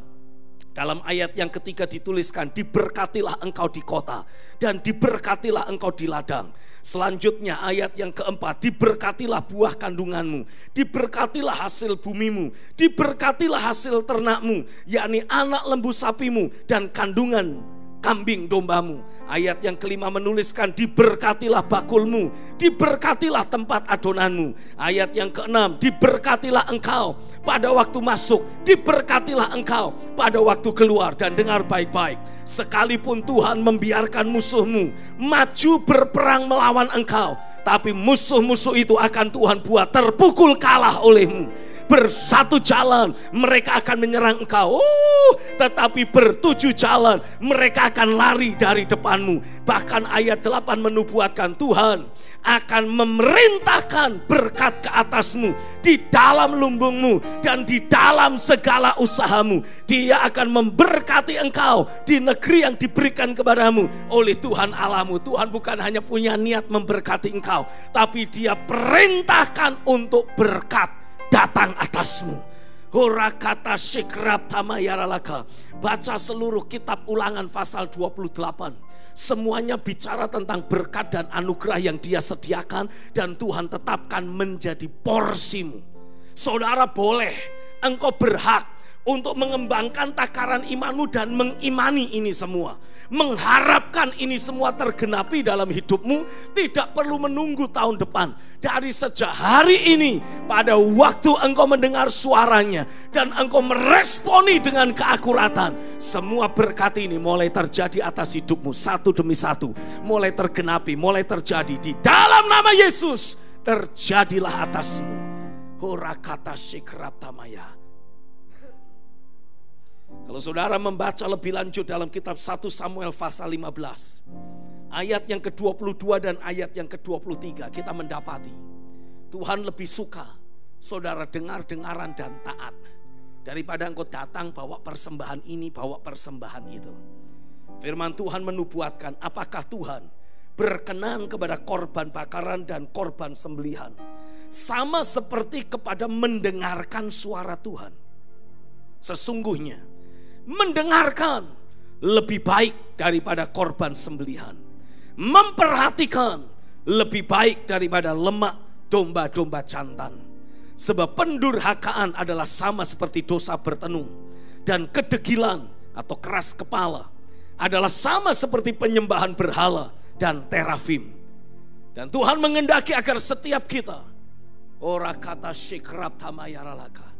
Speaker 1: dalam ayat yang ketiga dituliskan, diberkatilah engkau di kota dan diberkatilah engkau di ladang. Selanjutnya ayat yang keempat, diberkatilah buah kandunganmu, diberkatilah hasil bumimu, diberkatilah hasil ternakmu, yakni anak lembu sapimu dan kandungan kambing dombamu. Ayat yang kelima menuliskan diberkatilah bakulmu, diberkatilah tempat adonanmu. Ayat yang keenam, diberkatilah engkau pada waktu masuk, diberkatilah engkau pada waktu keluar. Dan dengar baik-baik, sekalipun Tuhan membiarkan musuhmu maju berperang melawan engkau, tapi musuh-musuh itu akan Tuhan buat terpukul kalah olehmu. Bersatu jalan mereka akan menyerang engkau, tetapi bertujuh jalan mereka akan lari dari depanmu. Bahkan ayat 8 menubuatkan Tuhan akan memerintahkan berkat ke atasmu di dalam lumbungmu dan di dalam segala usahamu. Dia akan memberkati engkau di negeri yang diberikan kepadamu oleh Tuhan Allahmu. Tuhan bukan hanya punya niat memberkati engkau, tapi Dia perintahkan untuk berkat datang atasmu. Horakata shikrab tamayaralaka. Baca seluruh kitab Ulangan pasal 28. Semuanya bicara tentang berkat dan anugerah yang Dia sediakan dan Tuhan tetapkan menjadi porsimu. Saudara, boleh, engkau berhak untuk mengembangkan takaran imanmu dan mengimani ini semua, mengharapkan ini semua tergenapi dalam hidupmu. Tidak perlu menunggu tahun depan. Dari sejak hari ini, pada waktu engkau mendengar suaranya dan engkau meresponi dengan keakuratan, semua berkat ini mulai terjadi atas hidupmu satu demi satu, mulai tergenapi, mulai terjadi di dalam nama Yesus. Terjadilah atasmu. Horakata shikrab tamaya. Kalau saudara membaca lebih lanjut dalam kitab 1 Samuel pasal 15, ayat yang ke-22 dan ayat yang ke-23, kita mendapati Tuhan lebih suka saudara dengar-dengaran dan taat daripada engkau datang bawa persembahan ini, bawa persembahan itu. Firman Tuhan menubuatkan, apakah Tuhan berkenan kepada korban bakaran dan korban sembelihan sama seperti kepada mendengarkan suara Tuhan? Sesungguhnya mendengarkan lebih baik daripada korban sembelihan, memperhatikan lebih baik daripada lemak domba-domba jantan. Sebab pendurhakaan adalah sama seperti dosa bertenung, dan kedegilan atau keras kepala adalah sama seperti penyembahan berhala dan terafim. Dan Tuhan mengendaki agar setiap kita, ora kata shikrab tamayaralaka.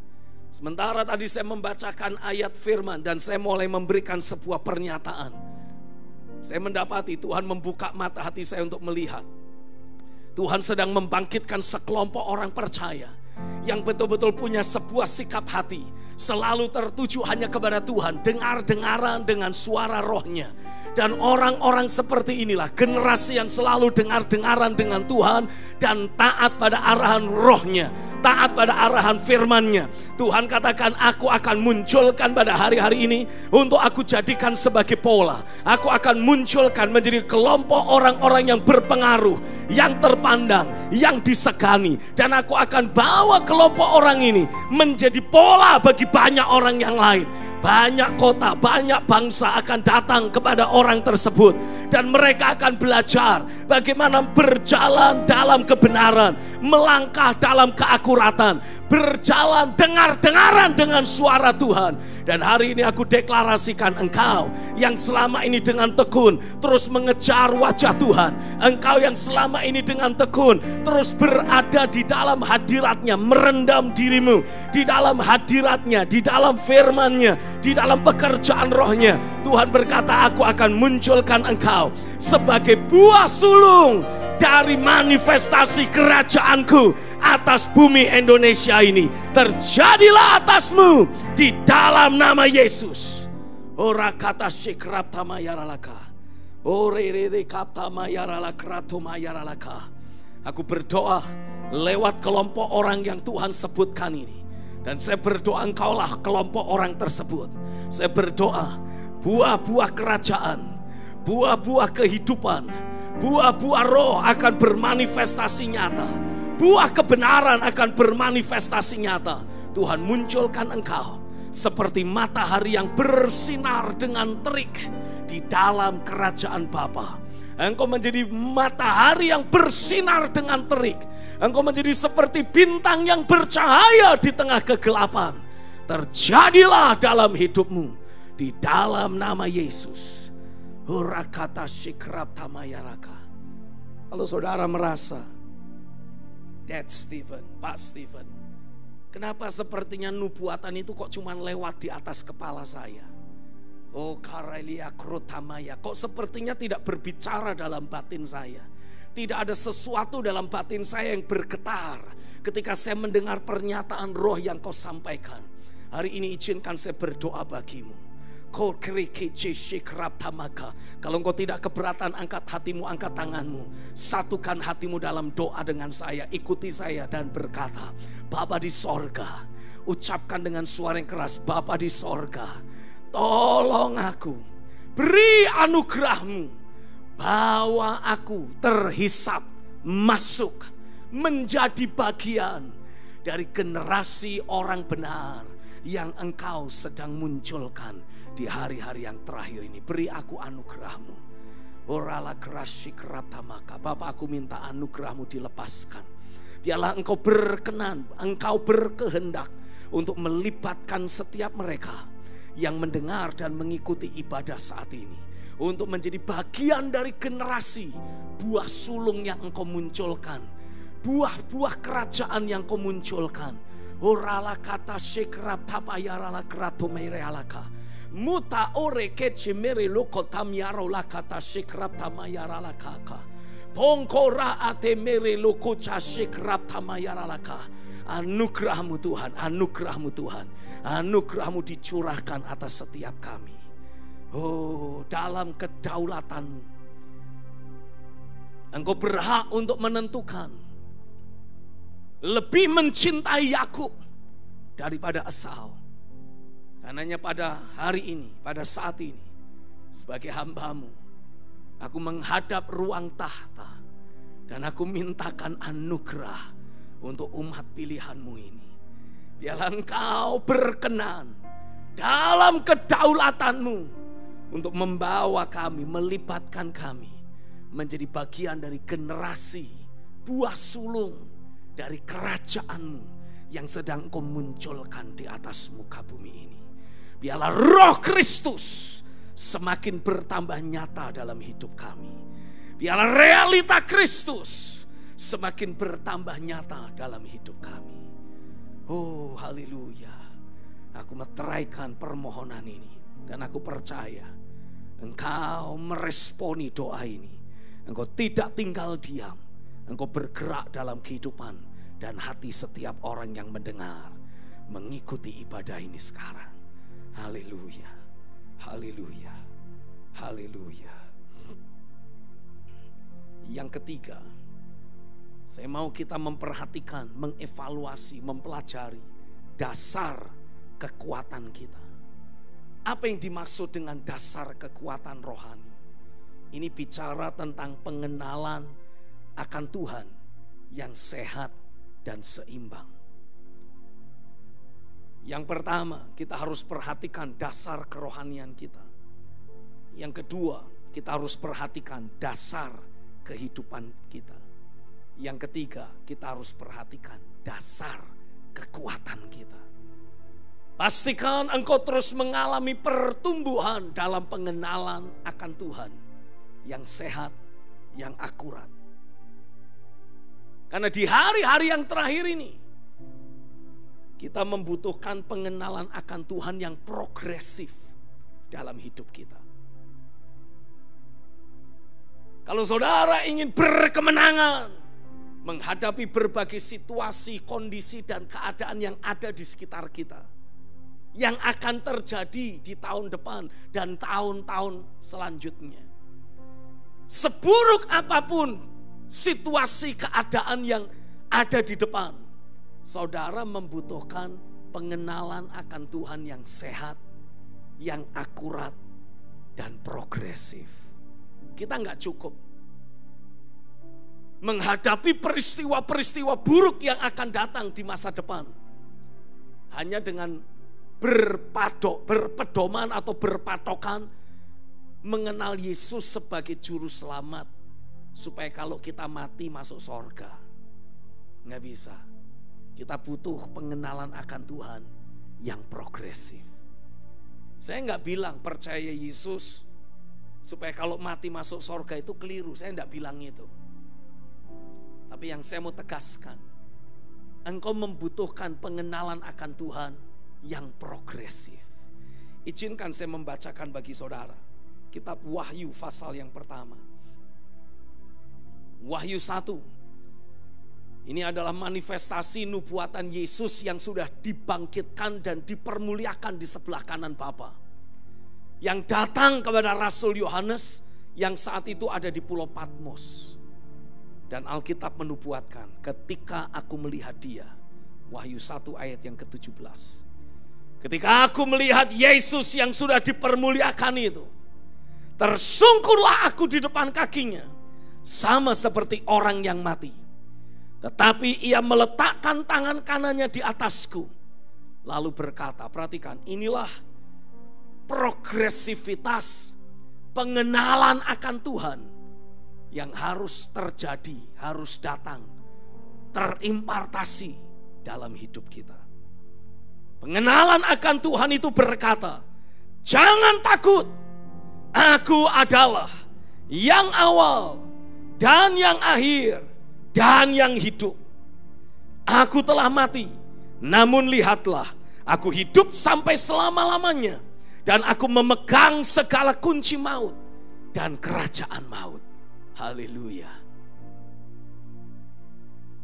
Speaker 1: Sementara tadi saya membacakan ayat firman dan saya mulai memberikan sebuah pernyataan, saya mendapati Tuhan membuka mata hati saya untuk melihat Tuhan sedang membangkitkan sekelompok orang percaya yang betul-betul punya sebuah sikap hati selalu tertuju hanya kepada Tuhan, dengar-dengaran dengan suara rohnya. Dan orang-orang seperti inilah generasi yang selalu dengar-dengaran dengan Tuhan dan taat pada arahan rohnya, taat pada arahan firman-Nya. Tuhan katakan, aku akan munculkan pada hari-hari ini untuk aku jadikan sebagai pola. Aku akan munculkan menjadi kelompok orang-orang yang berpengaruh, yang terpandang, yang disegani. Dan aku akan bawa kelompok orang ini menjadi pola bagi banyak orang yang lain. Banyak kota, banyak bangsa akan datang kepada orang tersebut. Dan mereka akan belajar bagaimana berjalan dalam kebenaran, melangkah dalam keakuratan, berjalan dengar-dengaran dengan suara Tuhan. Dan hari ini aku deklarasikan, engkau yang selama ini dengan tekun terus mengejar wajah Tuhan, engkau yang selama ini dengan tekun terus berada di dalam hadiratnya, merendam dirimu di dalam hadiratnya, di dalam firman-Nya, di dalam pekerjaan rohnya. Tuhan berkata, aku akan munculkan engkau sebagai buah sulung dari manifestasi kerajaanku atas bumi Indonesia ini. Terjadilah atasmu di dalam nama Yesus. Ora kata shikrab tamayaralaka. Orere kaptamayaralakratumayaralaka. Aku berdoa lewat kelompok orang yang Tuhan sebutkan ini. Dan saya berdoa engkaulah kelompok orang tersebut. Saya berdoa buah-buah kerajaan, buah-buah kehidupan, buah-buah roh akan bermanifestasi nyata. Buah kebenaran akan bermanifestasi nyata. Tuhan munculkan engkau seperti matahari yang bersinar dengan terik di dalam kerajaan Bapa. Engkau menjadi matahari yang bersinar dengan terik. Engkau menjadi seperti bintang yang bercahaya di tengah kegelapan. Terjadilah dalam hidupmu di dalam nama Yesus. Hurakata shikrap tamayaraka. Kalau saudara merasa, Dad Stephen, Pak Stephen, kenapa sepertinya nubuatan itu kok cuma lewat di atas kepala saya? Oh karelia krotamaya, kok sepertinya tidak berbicara dalam batin saya. Tidak ada sesuatu dalam batin saya yang bergetar ketika saya mendengar pernyataan roh yang kau sampaikan. Hari ini izinkan saya berdoa bagimu. Kalau engkau tidak keberatan, angkat hatimu, angkat tanganmu, satukan hatimu dalam doa dengan saya. Ikuti saya dan berkata, Bapa di sorga. Ucapkan dengan suara yang keras, Bapa di sorga, tolong aku, beri anugerahmu, bawa aku terhisap masuk menjadi bagian dari generasi orang benar yang engkau sedang munculkan di hari-hari yang terakhir ini. Beri aku anugerahmu. Orala kerasik ratamaka. Bapak, aku minta anugerahmu dilepaskan. Biarlah engkau berkenan, engkau berkehendak untuk melibatkan setiap mereka yang mendengar dan mengikuti ibadah saat ini, untuk menjadi bagian dari generasi buah sulung yang engkau munculkan, buah-buah kerajaan yang engkau munculkan. Orala kata sekrap tapayarala krato merealaka. Muta ore kece mere loko tamyaro la kata sekrap tamayara la kaka. Pongkora ate mere loko ca sekrap tamayara la ka. Anugerahmu Tuhan, anugerahmu Tuhan, anugerahmu dicurahkan atas setiap kami. Oh, dalam kedaulatanmu engkau berhak untuk menentukan lebih mencintai Yakub daripada Esau. Karenanya pada hari ini, pada saat ini, sebagai hambamu, aku menghadap ruang tahta dan aku mintakan anugerah untuk umat pilihanmu ini. Biarlah engkau berkenan dalam kedaulatanmu untuk membawa kami, melibatkan kami menjadi bagian dari generasi buah sulung dari kerajaanmu yang sedang kau munculkan di atas muka bumi ini. Biarlah roh Kristus semakin bertambah nyata dalam hidup kami. Biarlah realita Kristus semakin bertambah nyata dalam hidup kami. Oh haleluya. Aku meteraikan permohonan ini dan aku percaya engkau meresponi doa ini. Engkau tidak tinggal diam. Engkau bergerak dalam kehidupan dan hati setiap orang yang mendengar, mengikuti ibadah ini sekarang. Haleluya, haleluya, haleluya. Yang ketiga, saya mau kita memperhatikan, mengevaluasi, mempelajari dasar kekuatan kita. Apa yang dimaksud dengan dasar kekuatan rohani? Ini bicara tentang pengenalan akan Tuhan yang sehat dan seimbang. Yang pertama, kita harus perhatikan dasar kerohanian kita. Yang kedua, kita harus perhatikan dasar kehidupan kita. Yang ketiga, kita harus perhatikan dasar kekuatan kita. Pastikan engkau terus mengalami pertumbuhan dalam pengenalan akan Tuhan yang sehat, yang akurat. Karena di hari-hari yang terakhir ini, kita membutuhkan pengenalan akan Tuhan yang progresif dalam hidup kita. Kalau saudara ingin berkemenangan menghadapi berbagai situasi, kondisi, dan keadaan yang ada di sekitar kita, yang akan terjadi di tahun depan dan tahun-tahun selanjutnya, seburuk apapun situasi keadaan yang ada di depan, saudara membutuhkan pengenalan akan Tuhan yang sehat, yang akurat, dan progresif. Kita nggak cukup menghadapi peristiwa-peristiwa buruk yang akan datang di masa depan hanya dengan berpedoman atau berpatokan mengenal Yesus sebagai juru selamat, supaya kalau kita mati masuk surga. Nggak bisa. Kita butuh pengenalan akan Tuhan yang progresif. Saya nggak bilang percaya Yesus supaya kalau mati masuk sorga itu keliru. Saya tidak bilang itu. Tapi yang saya mau tegaskan, engkau membutuhkan pengenalan akan Tuhan yang progresif. Izinkan saya membacakan bagi saudara kitab Wahyu pasal yang pertama. Wahyu 1. Ini adalah manifestasi nubuatan Yesus yang sudah dibangkitkan dan dipermuliakan di sebelah kanan Bapa, yang datang kepada Rasul Yohanes yang saat itu ada di Pulau Patmos. Dan Alkitab menubuatkan, ketika aku melihat dia, Wahyu 1 ayat yang ke-17. Ketika aku melihat Yesus yang sudah dipermuliakan itu, tersungkurlah aku di depan kakinya, sama seperti orang yang mati. Tetapi ia meletakkan tangan kanannya di atasku, lalu berkata, perhatikan, inilah progresivitas pengenalan akan Tuhan yang harus terjadi, harus datang, terimpartasi dalam hidup kita. Pengenalan akan Tuhan itu berkata, jangan takut, aku adalah yang awal dan yang akhir dan yang hidup. Aku telah mati, namun lihatlah, aku hidup sampai selama-lamanya, dan aku memegang segala kunci maut dan kerajaan maut. Haleluya.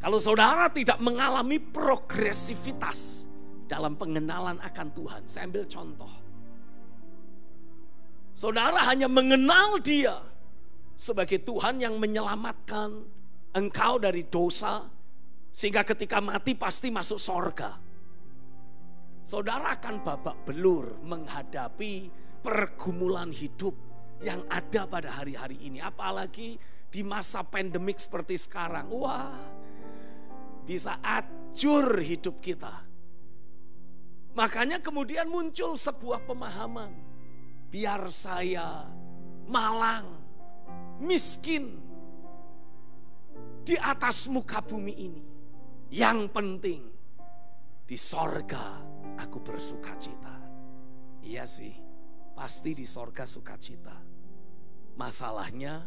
Speaker 1: Kalau saudara tidak mengalami progresivitas dalam pengenalan akan Tuhan, saya ambil contoh. Saudara hanya mengenal Dia sebagai Tuhan yang menyelamatkan engkau dari dosa, sehingga ketika mati pasti masuk sorga. Saudara akan babak belur menghadapi pergumulan hidup yang ada pada hari-hari ini. Apalagi di masa pandemik seperti sekarang. Wah, bisa hancur hidup kita. Makanya kemudian muncul sebuah pemahaman, biar saya malang, miskin di atas muka bumi ini, yang penting di sorga aku bersukacita. Iya sih, pasti di sorga sukacita. Masalahnya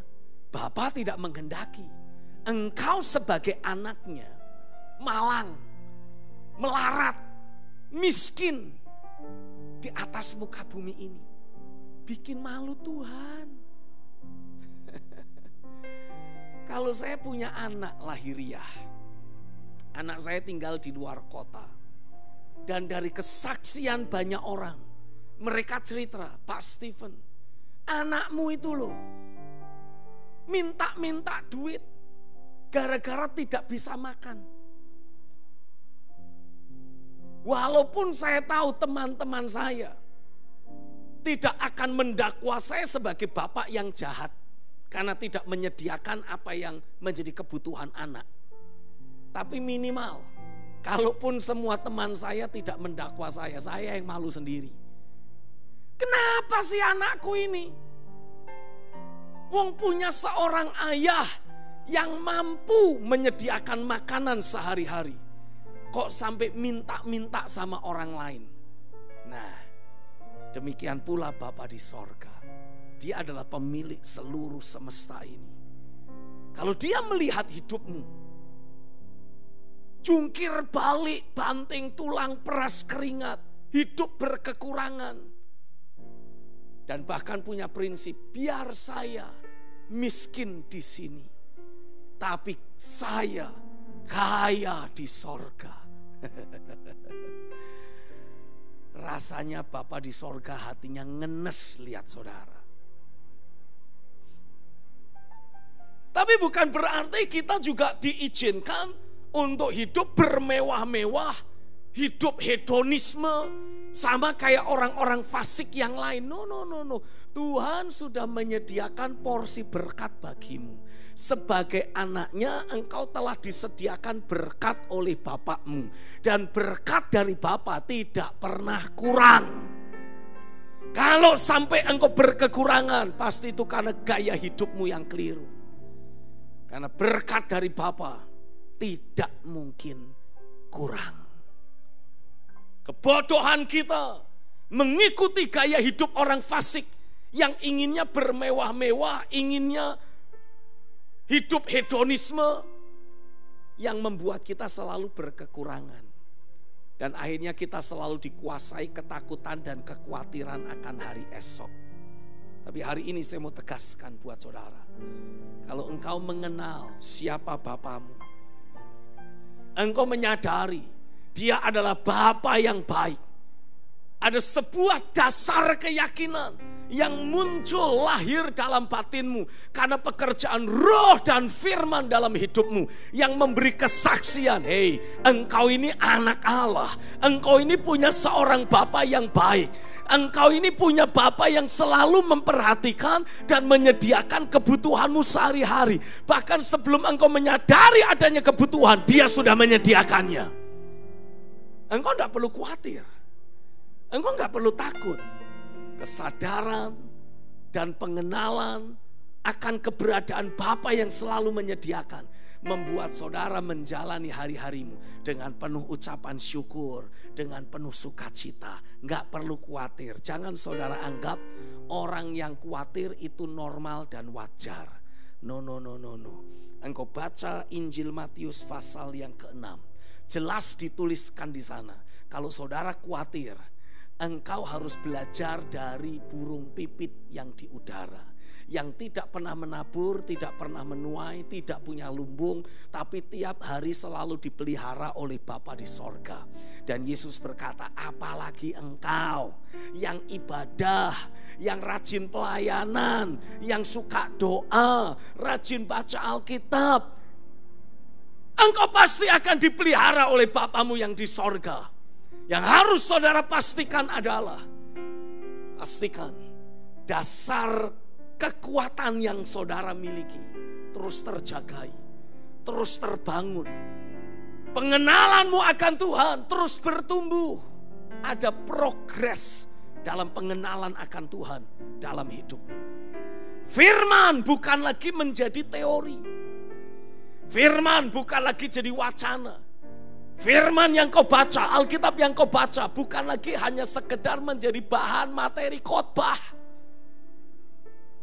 Speaker 1: Bapa tidak menghendaki engkau sebagai anaknya malang, melarat, miskin di atas muka bumi ini. Bikin malu Tuhan. Kalau saya punya anak lahiriah, anak saya tinggal di luar kota, dan dari kesaksian banyak orang, mereka cerita, Pak Stephen, anakmu itu loh minta-minta duit gara-gara tidak bisa makan. Walaupun saya tahu teman-teman saya tidak akan mendakwa saya sebagai bapak yang jahat karena tidak menyediakan apa yang menjadi kebutuhan anak. Tapi minimal, kalaupun semua teman saya tidak mendakwa saya yang malu sendiri. Kenapa sih anakku ini? Wong punya seorang ayah yang mampu menyediakan makanan sehari-hari, kok sampai minta-minta sama orang lain. Nah, demikian pula Bapa di sorga. Dia adalah pemilik seluruh semesta ini. Kalau Dia melihat hidupmu, jungkir balik, banting tulang, peras keringat, hidup berkekurangan, dan bahkan punya prinsip, biar saya miskin di sini, tapi saya kaya di sorga. Rasanya Bapa di sorga hatinya ngenes lihat saudara. Tapi bukan berarti kita juga diizinkan untuk hidup bermewah-mewah, hidup hedonisme, sama kayak orang-orang fasik yang lain. No. Tuhan sudah menyediakan porsi berkat bagimu. Sebagai anaknya engkau telah disediakan berkat oleh Bapakmu. Dan berkat dari Bapa tidak pernah kurang. Kalau sampai engkau berkekurangan, pasti itu karena gaya hidupmu yang keliru. Karena berkat dari Bapa tidak mungkin kurang. Kebodohan kita mengikuti gaya hidup orang fasik yang inginnya bermewah-mewah, inginnya hidup hedonisme, yang membuat kita selalu berkekurangan. Dan akhirnya kita selalu dikuasai ketakutan dan kekhawatiran akan hari esok. Tapi hari ini saya mau tegaskan buat saudara, kalau engkau mengenal siapa Bapamu, engkau menyadari Dia adalah Bapa yang baik, ada sebuah dasar keyakinan yang muncul lahir dalam batinmu karena pekerjaan roh dan firman dalam hidupmu yang memberi kesaksian, hei, engkau ini anak Allah, engkau ini punya seorang Bapa yang baik, engkau ini punya Bapa yang selalu memperhatikan dan menyediakan kebutuhanmu sehari-hari. Bahkan sebelum engkau menyadari adanya kebutuhan, Dia sudah menyediakannya. Engkau tidak perlu khawatir, engkau tidak perlu takut. Kesadaran dan pengenalan akan keberadaan Bapa yang selalu menyediakan membuat saudara menjalani hari-harimu dengan penuh ucapan syukur, dengan penuh sukacita. Nggak perlu khawatir. Jangan saudara anggap orang yang khawatir itu normal dan wajar. No. Engkau baca Injil Matius pasal yang ke-6. Jelas dituliskan di sana. Kalau saudara khawatir, engkau harus belajar dari burung pipit yang di udara, yang tidak pernah menabur, tidak pernah menuai, tidak punya lumbung, tapi tiap hari selalu dipelihara oleh Bapa di sorga. Dan Yesus berkata, apalagi engkau yang ibadah, yang rajin pelayanan, yang suka doa, rajin baca Alkitab, engkau pasti akan dipelihara oleh Bapamu yang di sorga. Yang harus saudara pastikan adalah, pastikan dasar kekuatan yang saudara miliki terus terjagai, terus terbangun. Pengenalanmu akan Tuhan terus bertumbuh. Ada progres dalam pengenalan akan Tuhan dalam hidupmu. Firman bukan lagi menjadi teori. Firman bukan lagi jadi wacana. Firman yang kau baca, Alkitab yang kau baca bukan lagi hanya sekedar menjadi bahan materi khotbah,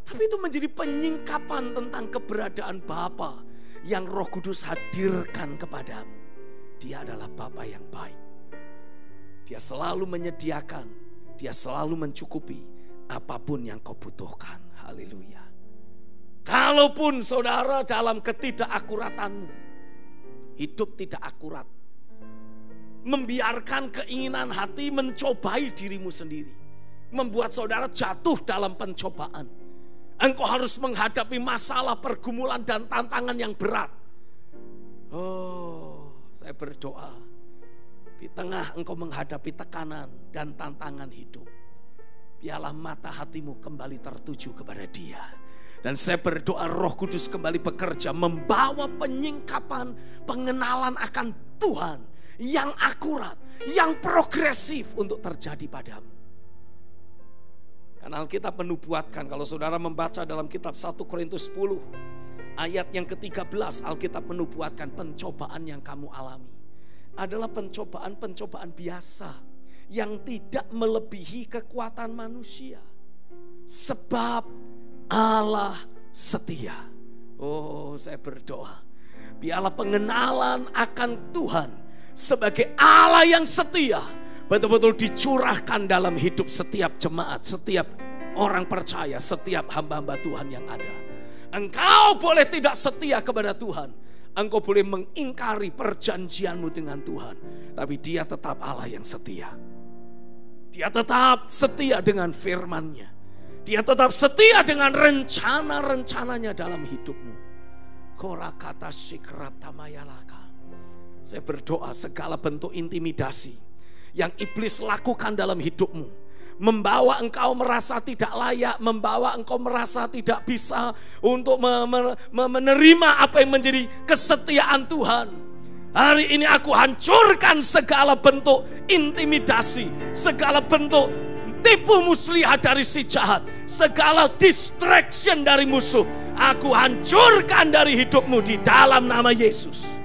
Speaker 1: tapi itu menjadi penyingkapan tentang keberadaan Bapa yang Roh Kudus hadirkan kepadamu. Dia adalah Bapa yang baik. Dia selalu menyediakan, Dia selalu mencukupi apapun yang kau butuhkan. Haleluya. Kalaupun saudara dalam ketidakakuratanmu, hidup tidak akurat, membiarkan keinginan hati mencobai dirimu sendiri, membuat saudara jatuh dalam pencobaan. Engkau harus menghadapi masalah, pergumulan dan tantangan yang berat. Oh, saya berdoa di tengah engkau menghadapi tekanan dan tantangan hidup, biarlah mata hatimu kembali tertuju kepada Dia. Dan saya berdoa Roh Kudus kembali bekerja, membawa penyingkapan, pengenalan akan Tuhan yang akurat, yang progresif untuk terjadi padamu. Karena Alkitab menubuatkan, kalau saudara membaca dalam kitab 1 Korintus 10 ayat yang ke-13, Alkitab menubuatkan pencobaan yang kamu alami adalah pencobaan-pencobaan biasa yang tidak melebihi kekuatan manusia. Sebab Allah setia. Oh, saya berdoa, biarlah pengenalan akan Tuhan sebagai Allah yang setia betul-betul dicurahkan dalam hidup setiap jemaat, setiap orang percaya, setiap hamba-hamba Tuhan yang ada. Engkau boleh tidak setia kepada Tuhan, engkau boleh mengingkari perjanjianmu dengan Tuhan, tapi Dia tetap Allah yang setia. Dia tetap setia dengan firman-Nya. Dia tetap setia dengan rencana-rencananya dalam hidupmu. Korakata sikrap tamayalaka. Saya berdoa segala bentuk intimidasi yang iblis lakukan dalam hidupmu, membawa engkau merasa tidak layak, membawa engkau merasa tidak bisa untuk menerima apa yang menjadi kesetiaan Tuhan. Hari ini aku hancurkan segala bentuk intimidasi, segala bentuk tipu muslihat dari si jahat, segala distraction dari musuh. Aku hancurkan dari hidupmu di dalam nama Yesus.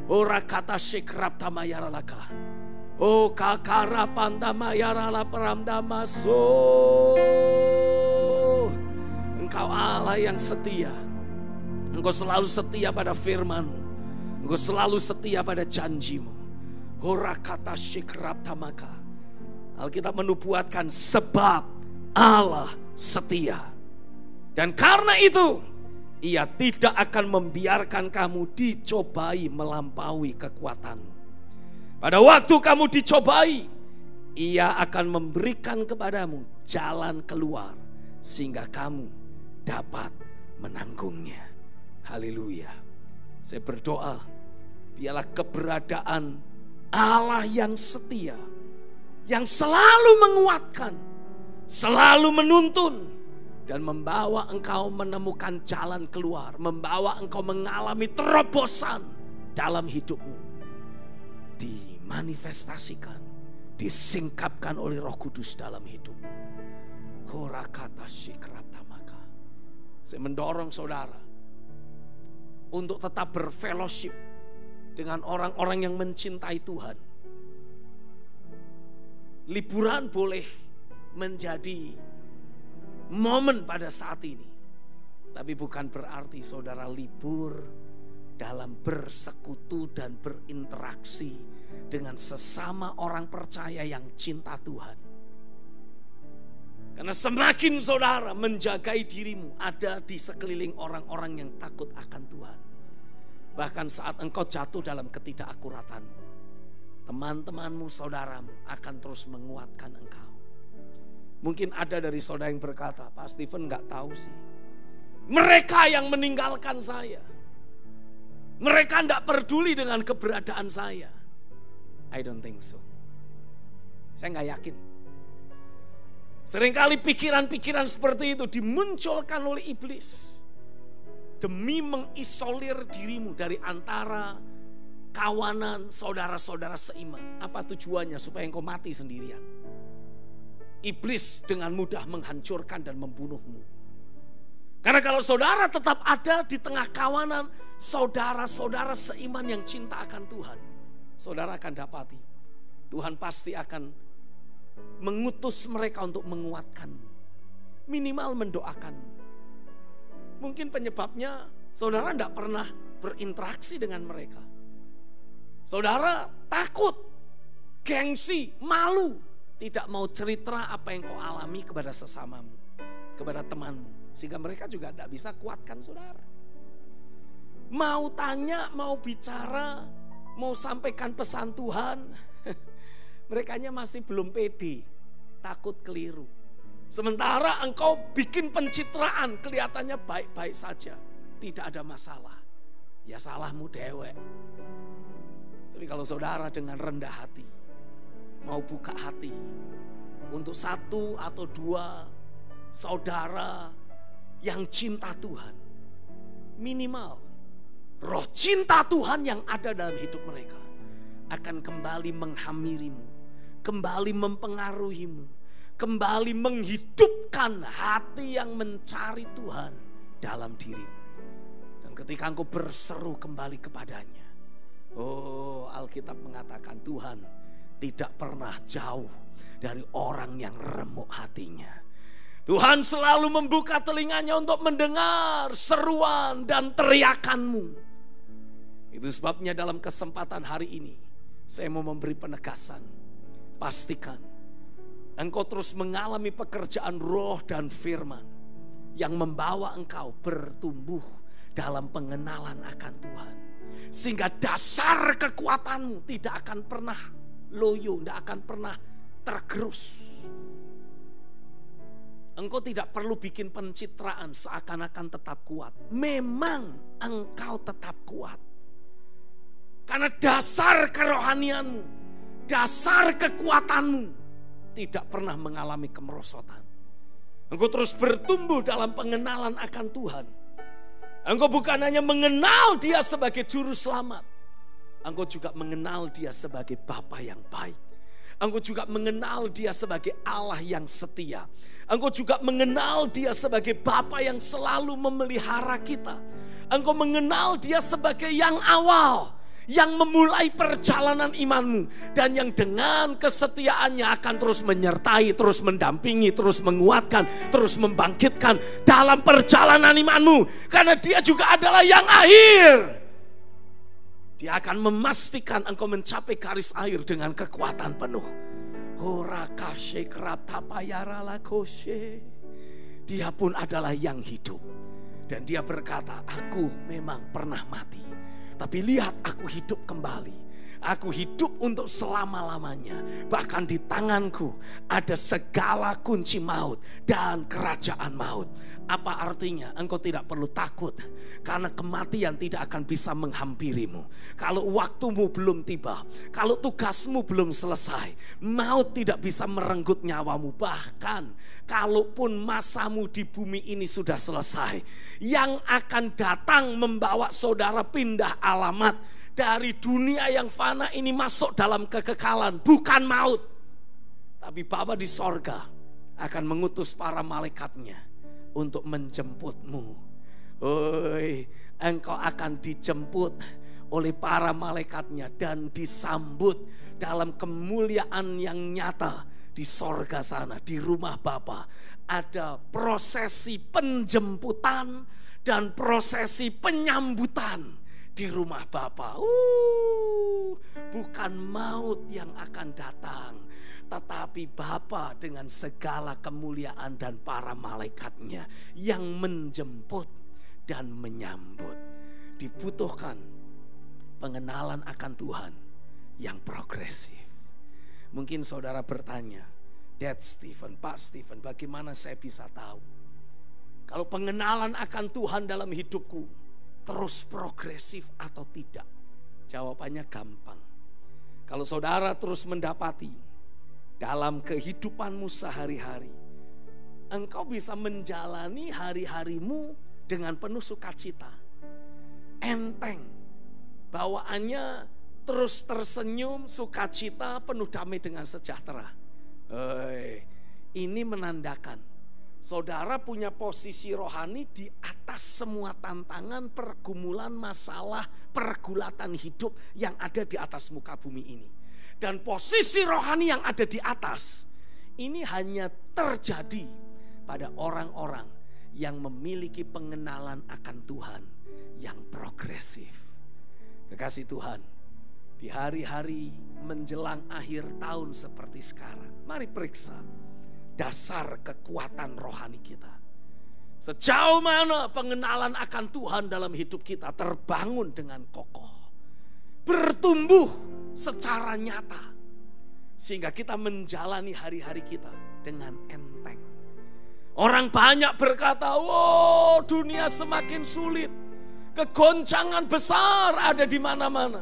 Speaker 1: Ora kata sikrap tamayaralaka. Oh kakara pandamayarala peramdamaso. Engkau Allah yang setia. Engkau selalu setia pada firman-Mu. Engkau selalu setia pada janji-Mu. Horakata shikraptamaka. Alkitab menubuatkan sebab Allah setia. Dan karena itu, Ia tidak akan membiarkan kamu dicobai melampaui kekuatanmu. Pada waktu kamu dicobai, Ia akan memberikan kepadamu jalan keluar sehingga kamu dapat menanggungnya. Haleluya. Saya berdoa, biarlah keberadaan Allah yang setia, yang selalu menguatkan, selalu menuntun, dan membawa engkau menemukan jalan keluar, membawa engkau mengalami terobosan dalam hidupmu, dimanifestasikan, disingkapkan oleh Roh Kudus dalam hidupmu. Korakata shikratamaka. Saya mendorong saudara untuk tetap berfellowship dengan orang-orang yang mencintai Tuhan. Liburan boleh menjadi momen pada saat ini, tapi bukan berarti saudara libur dalam bersekutu dan berinteraksi dengan sesama orang percaya yang cinta Tuhan. Karena semakin saudara menjagai dirimu ada di sekeliling orang-orang yang takut akan Tuhan, bahkan saat engkau jatuh dalam ketidakakuratanmu, teman-temanmu, saudaramu akan terus menguatkan engkau. Mungkin ada dari saudara yang berkata, Pak Stephen gak tahu sih, mereka yang meninggalkan saya, mereka gak peduli dengan keberadaan saya. I don't think so. Saya gak yakin. Seringkali pikiran-pikiran seperti itu dimunculkan oleh iblis demi mengisolir dirimu dari antara kawanan saudara-saudara seiman. Apa tujuannya? Supaya engkau mati sendirian. Iblis dengan mudah menghancurkan dan membunuhmu. Karena kalau saudara tetap ada di tengah kawanan saudara-saudara seiman yang cinta akan Tuhan, saudara akan dapati Tuhan pasti akan mengutus mereka untuk menguatkanmu, minimal mendoakanmu. Mungkin penyebabnya saudara tidak pernah berinteraksi dengan mereka. Saudara takut, gengsi, malu, tidak mau cerita apa yang kau alami kepada sesamamu, kepada temanmu, sehingga mereka juga tidak bisa kuatkan saudara. Mau tanya, mau bicara, mau sampaikan pesan Tuhan, merekanya masih belum pede, takut keliru. Sementara engkau bikin pencitraan kelihatannya baik-baik saja, tidak ada masalah. Ya salahmu dewek. Tapi kalau saudara dengan rendah hati mau buka hati untuk satu atau dua saudara yang cinta Tuhan, minimal roh cinta Tuhan yang ada dalam hidup mereka akan kembali menghamirimu, kembali mempengaruhimu, kembali menghidupkan hati yang mencari Tuhan dalam dirimu. Dan ketika engkau berseru kembali kepadanya, oh, Alkitab mengatakan Tuhan tidak pernah jauh dari orang yang remuk hatinya. Tuhan selalu membuka telinganya untuk mendengar seruan dan teriakanmu. Itu sebabnya dalam kesempatan hari ini saya mau memberi penegasan. Pastikan engkau terus mengalami pekerjaan roh dan firman yang membawa engkau bertumbuh dalam pengenalan akan Tuhan. Sehingga dasar kekuatanmu tidak akan pernah loyo, tidak akan pernah tergerus. Engkau tidak perlu bikin pencitraan seakan-akan tetap kuat. Memang engkau tetap kuat. Karena dasar kerohanianmu, dasar kekuatanmu tidak pernah mengalami kemerosotan. Engkau terus bertumbuh dalam pengenalan akan Tuhan. Engkau bukan hanya mengenal Dia sebagai juru selamat, engkau juga mengenal Dia sebagai Bapa yang baik. Engkau juga mengenal Dia sebagai Allah yang setia. Engkau juga mengenal Dia sebagai Bapa yang selalu memelihara kita. Engkau mengenal Dia sebagai yang awal, yang memulai perjalanan imanmu, dan yang dengan kesetiaannya akan terus menyertai, terus mendampingi, terus menguatkan, terus membangkitkan dalam perjalanan imanmu. Karena Dia juga adalah yang akhir. Dia akan memastikan engkau mencapai garis akhir dengan kekuatan penuh. Dia pun adalah yang hidup. Dan Dia berkata, aku memang pernah mati, tapi lihat aku hidup kembali. Aku hidup untuk selama-lamanya. Bahkan di tanganku ada segala kunci maut dan kerajaan maut. Apa artinya? Engkau tidak perlu takut, karena kematian tidak akan bisa menghampirimu. Kalau waktumu belum tiba, kalau tugasmu belum selesai, maut tidak bisa merenggut nyawamu. Bahkan kalaupun masamu di bumi ini sudah selesai, yang akan datang membawa saudara pindah alamat dari dunia yang fana ini masuk dalam kekekalan, bukan maut. Tapi Bapa di sorga akan mengutus para malaikatnya untuk menjemputmu. Engkau akan dijemput oleh para malaikatnya dan disambut dalam kemuliaan yang nyata di sorga sana, di rumah Bapa. Ada prosesi penjemputan dan prosesi penyambutan di rumah Bapa. Bukan maut yang akan datang, tetapi Bapa dengan segala kemuliaan dan para malaikatnya yang menjemput dan menyambut. Dibutuhkan pengenalan akan Tuhan yang progresif. Mungkin saudara bertanya, Dad Stephen, Pak Stephen, bagaimana saya bisa tahu kalau pengenalan akan Tuhan dalam hidupku terus progresif atau tidak? Jawabannya gampang. Kalau saudara terus mendapati dalam kehidupanmu sehari-hari, engkau bisa menjalani hari-harimu dengan penuh sukacita, enteng, bawaannya terus tersenyum, sukacita, penuh damai dengan sejahtera. Ini menandakan saudara punya posisi rohani di atas semua tantangan, pergumulan, masalah, pergulatan hidup yang ada di atas muka bumi ini. Dan posisi rohani yang ada di atas ini hanya terjadi pada orang-orang yang memiliki pengenalan akan Tuhan yang progresif. Kekasih Tuhan, di hari-hari menjelang akhir tahun seperti sekarang, mari periksa dasar kekuatan rohani kita. Sejauh mana pengenalan akan Tuhan dalam hidup kita terbangun dengan kokoh, bertumbuh secara nyata, sehingga kita menjalani hari-hari kita dengan enteng. Orang banyak berkata, wow, dunia semakin sulit, kegoncangan besar ada di mana-mana.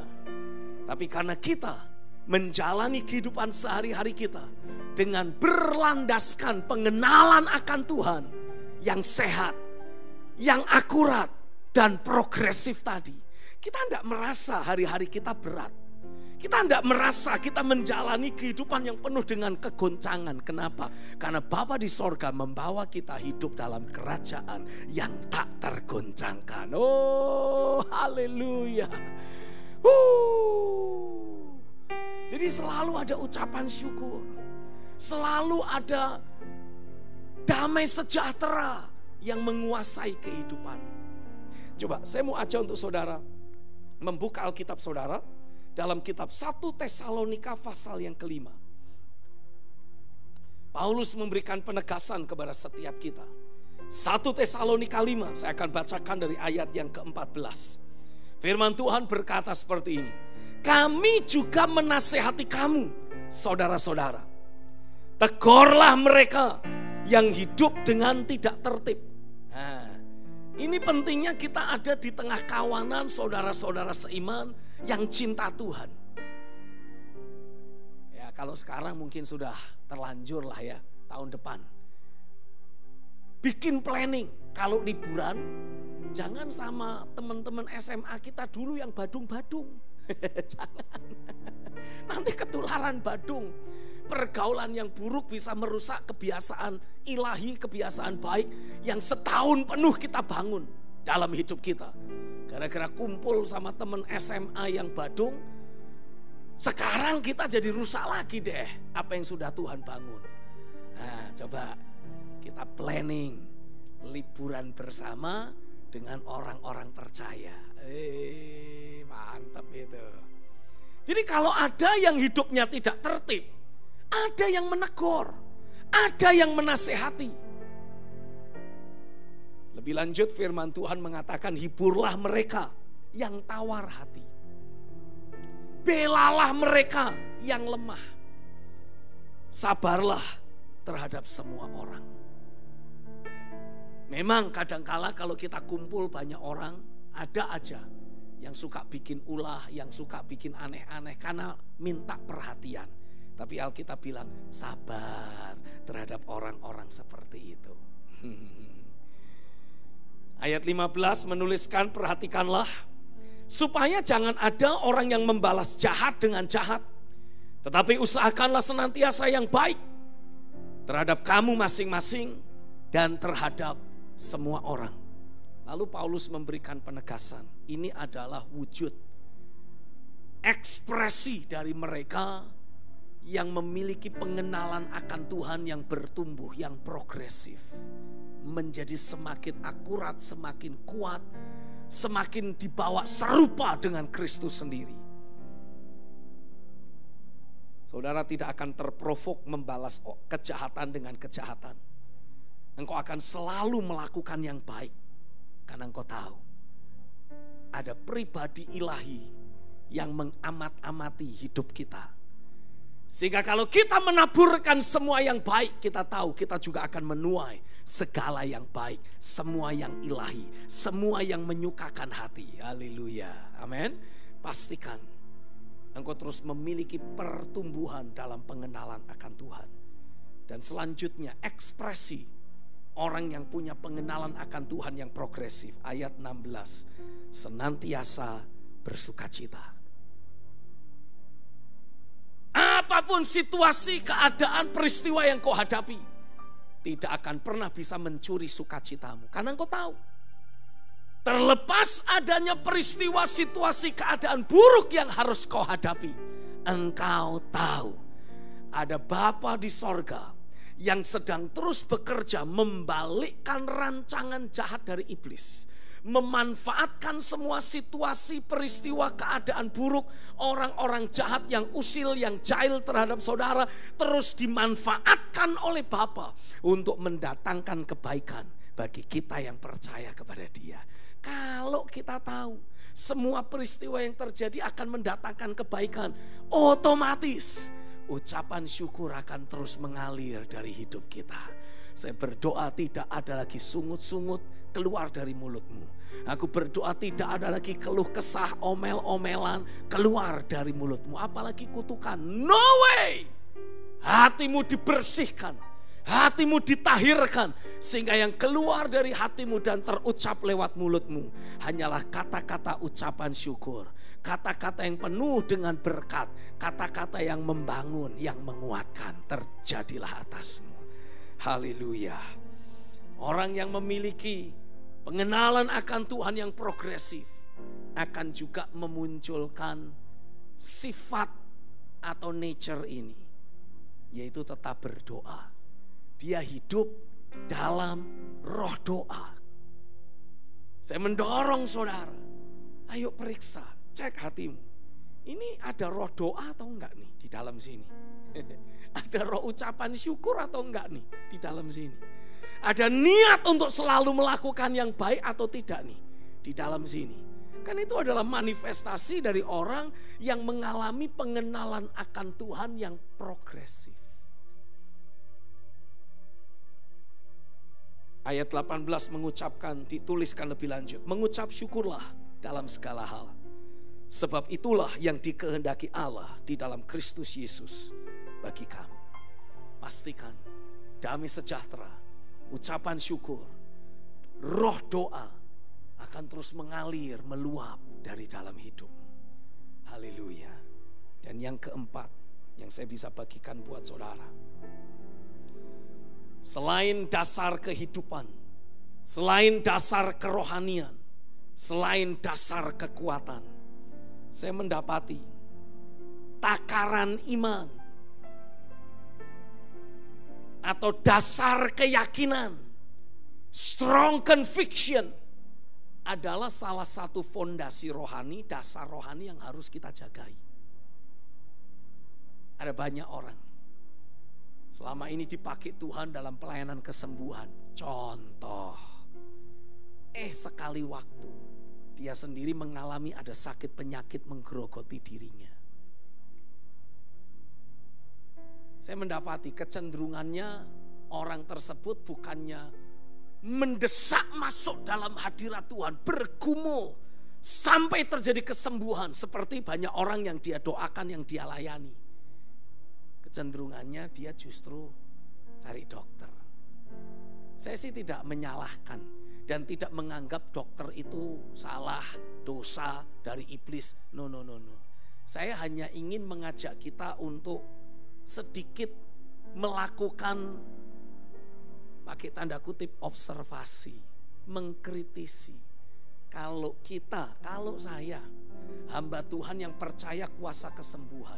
Speaker 1: Tapi karena kita menjalani kehidupan sehari-hari kita dengan berlandaskan pengenalan akan Tuhan yang sehat, yang akurat dan progresif tadi, kita tidak merasa hari-hari kita berat. Kita tidak merasa kita menjalani kehidupan yang penuh dengan kegoncangan. Kenapa? Karena Bapa di sorga membawa kita hidup dalam kerajaan yang tak tergoncangkan. Oh, haleluya. Jadi selalu ada ucapan syukur, selalu ada damai sejahtera yang menguasai kehidupan. Coba saya mau ajak untuk saudara membuka Alkitab saudara dalam kitab 1 Tesalonika pasal yang ke-5. Paulus memberikan penegasan kepada setiap kita. 1 Tesalonika 5, saya akan bacakan dari ayat yang ke-14. Firman Tuhan berkata seperti ini. Kami juga menasehati kamu, saudara-saudara. Tegurlah mereka yang hidup dengan tidak tertib. Nah, ini pentingnya kita ada di tengah kawanan saudara-saudara seiman yang cinta Tuhan. Ya, kalau sekarang mungkin sudah terlanjur lah ya, tahun depan. Bikin planning, kalau liburan jangan sama teman-teman SMA kita dulu yang badung-badung. Jangan. Nanti ketularan badung. Pergaulan yang buruk bisa merusak kebiasaan ilahi, kebiasaan baik yang setahun penuh kita bangun dalam hidup kita. Gara-gara kumpul sama temen SMA yang badung, sekarang kita jadi rusak lagi deh apa yang sudah Tuhan bangun. Nah, coba kita planning liburan bersama dengan orang-orang percaya. Mantap itu. Jadi kalau ada yang hidupnya tidak tertib, ada yang menegur, ada yang menasehati. Lebih lanjut firman Tuhan mengatakan, hiburlah mereka yang tawar hati. Belalah mereka yang lemah. Sabarlah terhadap semua orang. Memang kadangkala kalau kita kumpul banyak orang, ada aja yang suka bikin ulah, yang suka bikin aneh-aneh karena minta perhatian. Tapi Alkitab bilang, sabar terhadap orang-orang seperti itu. Ayat 15 menuliskan, perhatikanlah supaya jangan ada orang yang membalas jahat dengan jahat, tetapi usahakanlah senantiasa yang baik terhadap kamu masing-masing dan terhadap semua orang. Lalu Paulus memberikan penegasan, ini adalah wujud ekspresi dari mereka yang memiliki pengenalan akan Tuhan yang bertumbuh, yang progresif, menjadi semakin akurat, semakin kuat, semakin dibawa serupa dengan Kristus sendiri. Saudara tidak akan terprovok membalas kejahatan dengan kejahatan. Engkau akan selalu melakukan yang baik, karena engkau tahu ada pribadi ilahi yang mengamat-amati hidup kita. Sehingga kalau kita menaburkan semua yang baik, kita tahu kita juga akan menuai segala yang baik, semua yang ilahi, semua yang menyukakan hati. Haleluya, amin. Pastikan engkau terus memiliki pertumbuhan dalam pengenalan akan Tuhan. Dan selanjutnya ekspresi orang yang punya pengenalan akan Tuhan yang progresif. Ayat 16, senantiasa bersukacita. Apapun situasi, keadaan, peristiwa yang kau hadapi, tidak akan pernah bisa mencuri sukacitamu. Karena engkau tahu, terlepas adanya peristiwa, situasi, keadaan buruk yang harus kau hadapi, engkau tahu ada Bapa di sorga yang sedang terus bekerja membalikkan rancangan jahat dari iblis, memanfaatkan semua situasi, peristiwa, keadaan buruk, orang-orang jahat yang usil, yang jahil terhadap saudara, terus dimanfaatkan oleh Bapa untuk mendatangkan kebaikan bagi kita yang percaya kepada Dia. Kalau kita tahu semua peristiwa yang terjadi akan mendatangkan kebaikan, otomatis ucapan syukur akan terus mengalir dari hidup kita. Saya berdoa tidak ada lagi sungut-sungut keluar dari mulutmu. Aku berdoa tidak ada lagi keluh kesah, omel-omelan keluar dari mulutmu. Apalagi kutukan. No way. Hatimu dibersihkan, hatimu ditahirkan, sehingga yang keluar dari hatimu dan terucap lewat mulutmu hanyalah kata-kata ucapan syukur, kata-kata yang penuh dengan berkat, kata-kata yang membangun, yang menguatkan. Terjadilah atasmu. Haleluya. Orang yang memiliki pengenalan akan Tuhan yang progresif akan juga memunculkan sifat atau nature ini, yaitu tetap berdoa. Dia hidup dalam roh doa. Saya mendorong saudara, ayo periksa, cek hatimu. Ini ada roh doa atau enggak nih di dalam sini? Ada roh ucapan syukur atau enggak nih di dalam sini? Ada niat untuk selalu melakukan yang baik atau tidak nih di dalam sini? Kan itu adalah manifestasi dari orang yang mengalami pengenalan akan Tuhan yang progresif. Ayat 18 mengucapkan, dituliskan lebih lanjut, mengucap syukurlah dalam segala hal, sebab itulah yang dikehendaki Allah di dalam Kristus Yesus bagi kamu. Pastikan damai sejahtera, ucapan syukur, roh doa akan terus mengalir, meluap dari dalam hidupmu. Haleluya. Dan yang keempat yang saya bisa bagikan buat saudara, selain dasar kehidupan, selain dasar kerohanian, selain dasar kekuatan, saya mendapati takaran iman atau dasar keyakinan, strong conviction adalah salah satu fondasi rohani, dasar rohani yang harus kita jagai. Ada banyak orang selama ini dipakai Tuhan dalam pelayanan kesembuhan. Contoh, sekali waktu dia sendiri mengalami ada sakit penyakit menggerogoti dirinya. Saya mendapati kecenderungannya orang tersebut bukannya mendesak masuk dalam hadirat Tuhan, bergumul sampai terjadi kesembuhan seperti banyak orang yang dia doakan, yang dia layani. Kecenderungannya dia justru cari dokter. Saya sih tidak menyalahkan dan tidak menganggap dokter itu salah, dosa dari iblis. No. Saya hanya ingin mengajak kita untuk sedikit melakukan, pakai tanda kutip, observasi, mengkritisi. Kalau saya hamba Tuhan yang percaya kuasa kesembuhan,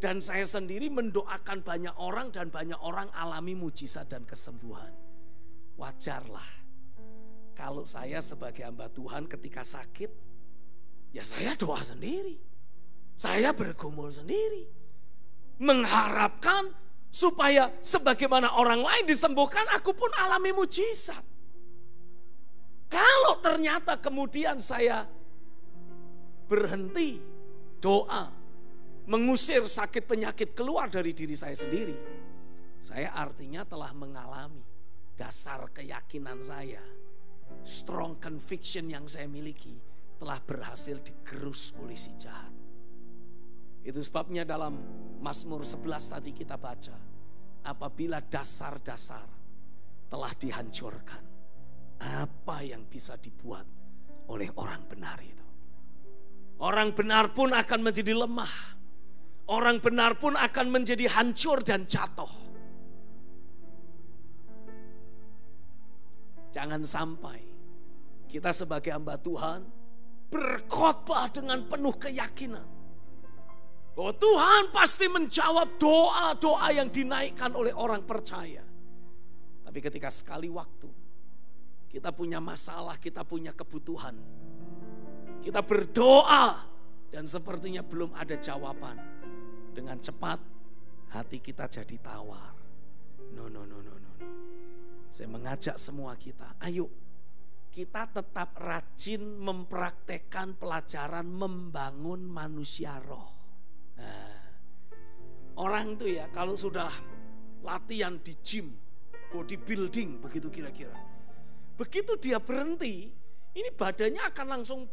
Speaker 1: dan saya sendiri mendoakan banyak orang dan banyak orang alami mujizat dan kesembuhan, wajarlah kalau saya sebagai hamba Tuhan ketika sakit, ya saya doa sendiri, saya bergumul sendiri, mengharapkan supaya sebagaimana orang lain disembuhkan, aku pun alami mujizat. Kalau ternyata kemudian saya berhenti doa, mengusir sakit penyakit keluar dari diri saya sendiri, saya artinya telah mengalami dasar keyakinan saya, strong conviction yang saya miliki telah berhasil digerus oleh si jahat. Itu sebabnya dalam Mazmur 11 tadi kita baca, apabila dasar-dasar telah dihancurkan, apa yang bisa dibuat oleh orang benar itu? Orang benar pun akan menjadi lemah. Orang benar pun akan menjadi hancur dan jatuh. Jangan sampai kita sebagai hamba Tuhan berkhotbah dengan penuh keyakinan bahwa Tuhan pasti menjawab doa-doa yang dinaikkan oleh orang percaya. Tapi ketika sekali waktu kita punya masalah, kita punya kebutuhan, kita berdoa dan sepertinya belum ada jawaban, dengan cepat hati kita jadi tawar. No. Saya mengajak semua kita, ayo kita tetap rajin mempraktekkan pelajaran membangun manusia roh. Nah, orang itu ya kalau sudah latihan di gym, bodybuilding begitu kira-kira, begitu dia berhenti, ini badannya akan langsung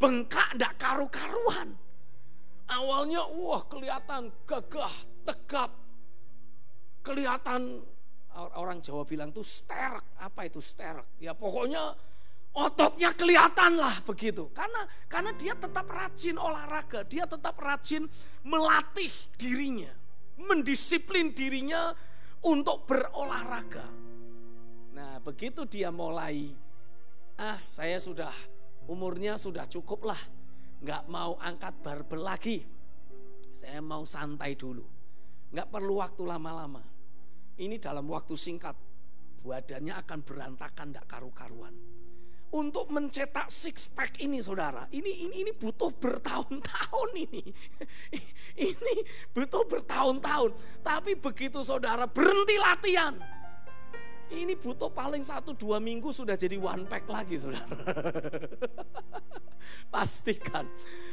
Speaker 1: bengkak, ndak karu-karuan. Awalnya kelihatan gagah, tegap, kelihatan, orang Jawa bilang tuh sterk. Apa itu sterk? Ya pokoknya ototnya kelihatan lah begitu. Karena dia tetap rajin olahraga, dia tetap rajin melatih dirinya, mendisiplin dirinya untuk berolahraga. Nah, begitu dia mulai, saya sudah umurnya sudah cukup lah, nggak mau angkat barbel lagi, saya mau santai dulu, nggak perlu waktu lama-lama. Ini dalam waktu singkat badannya akan berantakan, nggak karu-karuan. Untuk mencetak six pack ini saudara, ini butuh bertahun-tahun ini. Ini butuh bertahun-tahun. Tapi begitu saudara berhenti latihan, ini butuh paling 1-2 minggu sudah jadi one pack lagi saudara. Pastikan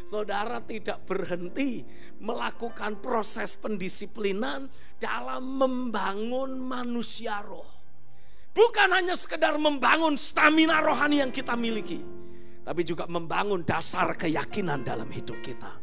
Speaker 1: saudara tidak berhenti melakukan proses pendisiplinan dalam membangun manusia roh. Bukan hanya sekedar membangun stamina rohani yang kita miliki, tapi juga membangun dasar keyakinan dalam hidup kita.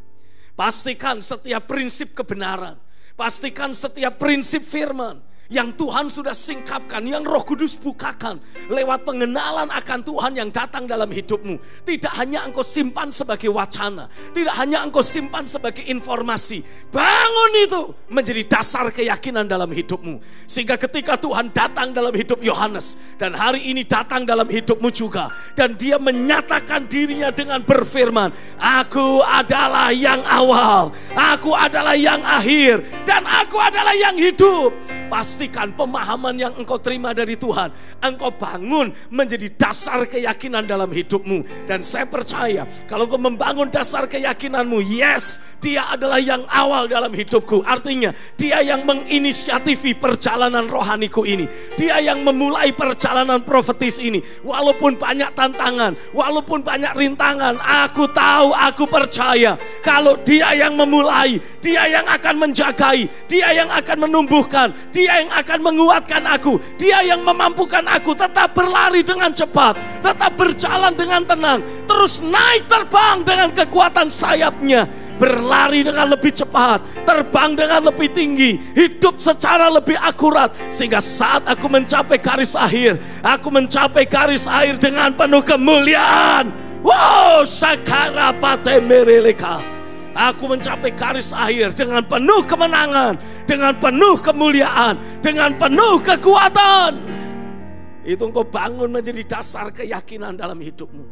Speaker 1: Pastikan setiap prinsip kebenaran, pastikan setiap prinsip firman yang Tuhan sudah singkapkan, yang Roh Kudus bukakan lewat pengenalan akan Tuhan yang datang dalam hidupmu. Tidak hanya engkau simpan sebagai wacana, tidak hanya engkau simpan sebagai informasi. Bangun itu menjadi dasar keyakinan dalam hidupmu, sehingga ketika Tuhan datang dalam hidup Yohanes, dan hari ini datang dalam hidupmu juga, dan dia menyatakan dirinya dengan berfirman, aku adalah yang awal, aku adalah yang akhir, dan aku adalah yang hidup. Pastikan pemahaman yang engkau terima dari Tuhan, engkau bangun menjadi dasar keyakinan dalam hidupmu. Dan saya percaya kalau engkau membangun dasar keyakinanmu, yes, dia adalah yang awal dalam hidupku. Artinya dia yang menginisiatifi perjalanan rohaniku ini, dia yang memulai perjalanan profetis ini. Walaupun banyak tantangan, walaupun banyak rintangan, aku tahu, aku percaya kalau dia yang memulai, dia yang akan menjagai, dia yang akan menumbuhkan, dia yang akan menguatkan aku, dia yang memampukan aku tetap berlari dengan cepat, tetap berjalan dengan tenang, terus naik terbang dengan kekuatan sayapnya, berlari dengan lebih cepat, terbang dengan lebih tinggi, hidup secara lebih akurat, sehingga saat aku mencapai garis akhir, aku mencapai garis akhir dengan penuh kemuliaan. Wow, sakarapate mereleka. Aku mencapai garis akhir dengan penuh kemenangan, dengan penuh kemuliaan, dengan penuh kekuatan. Itu engkau bangun menjadi dasar keyakinan dalam hidupmu,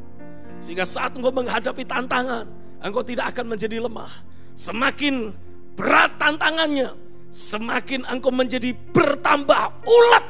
Speaker 1: sehingga saat engkau menghadapi tantangan, engkau tidak akan menjadi lemah. Semakin berat tantangannya, semakin engkau menjadi bertambah ulet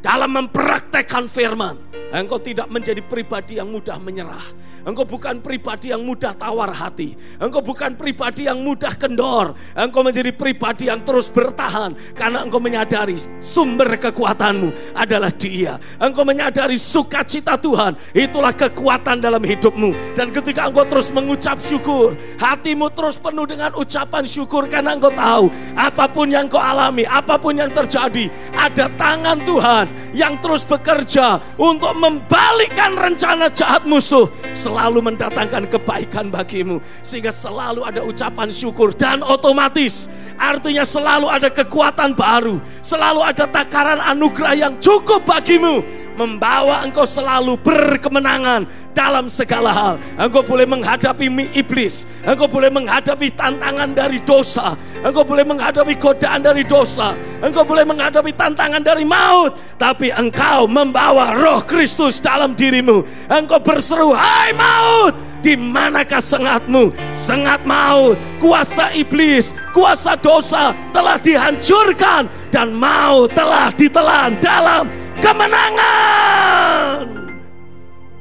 Speaker 1: dalam mempraktekkan firman. Engkau tidak menjadi pribadi yang mudah menyerah. Engkau bukan pribadi yang mudah tawar hati. Engkau bukan pribadi yang mudah kendor. Engkau menjadi pribadi yang terus bertahan, karena engkau menyadari sumber kekuatanmu adalah Dia. Engkau menyadari sukacita Tuhan, itulah kekuatan dalam hidupmu. Dan ketika engkau terus mengucap syukur, hatimu terus penuh dengan ucapan syukur, karena engkau tahu apapun yang kau alami, apapun yang terjadi, ada tangan Tuhan yang terus bekerja untuk membalikkan rencana jahat musuh, selalu mendatangkan kebaikan bagimu, sehingga selalu ada ucapan syukur. Dan otomatis artinya selalu ada kekuatan baru, selalu ada takaran anugerah yang cukup bagimu, membawa engkau selalu berkemenangan dalam segala hal. Engkau boleh menghadapi iblis, engkau boleh menghadapi tantangan dari dosa, engkau boleh menghadapi godaan dari dosa, engkau boleh menghadapi tantangan dari maut, tapi engkau membawa Roh Kristus dalam dirimu. Engkau berseru, hai maut, di manakah sengatmu? Sengat maut, kuasa iblis, kuasa dosa telah dihancurkan, dan maut telah ditelan dalam kemenangan.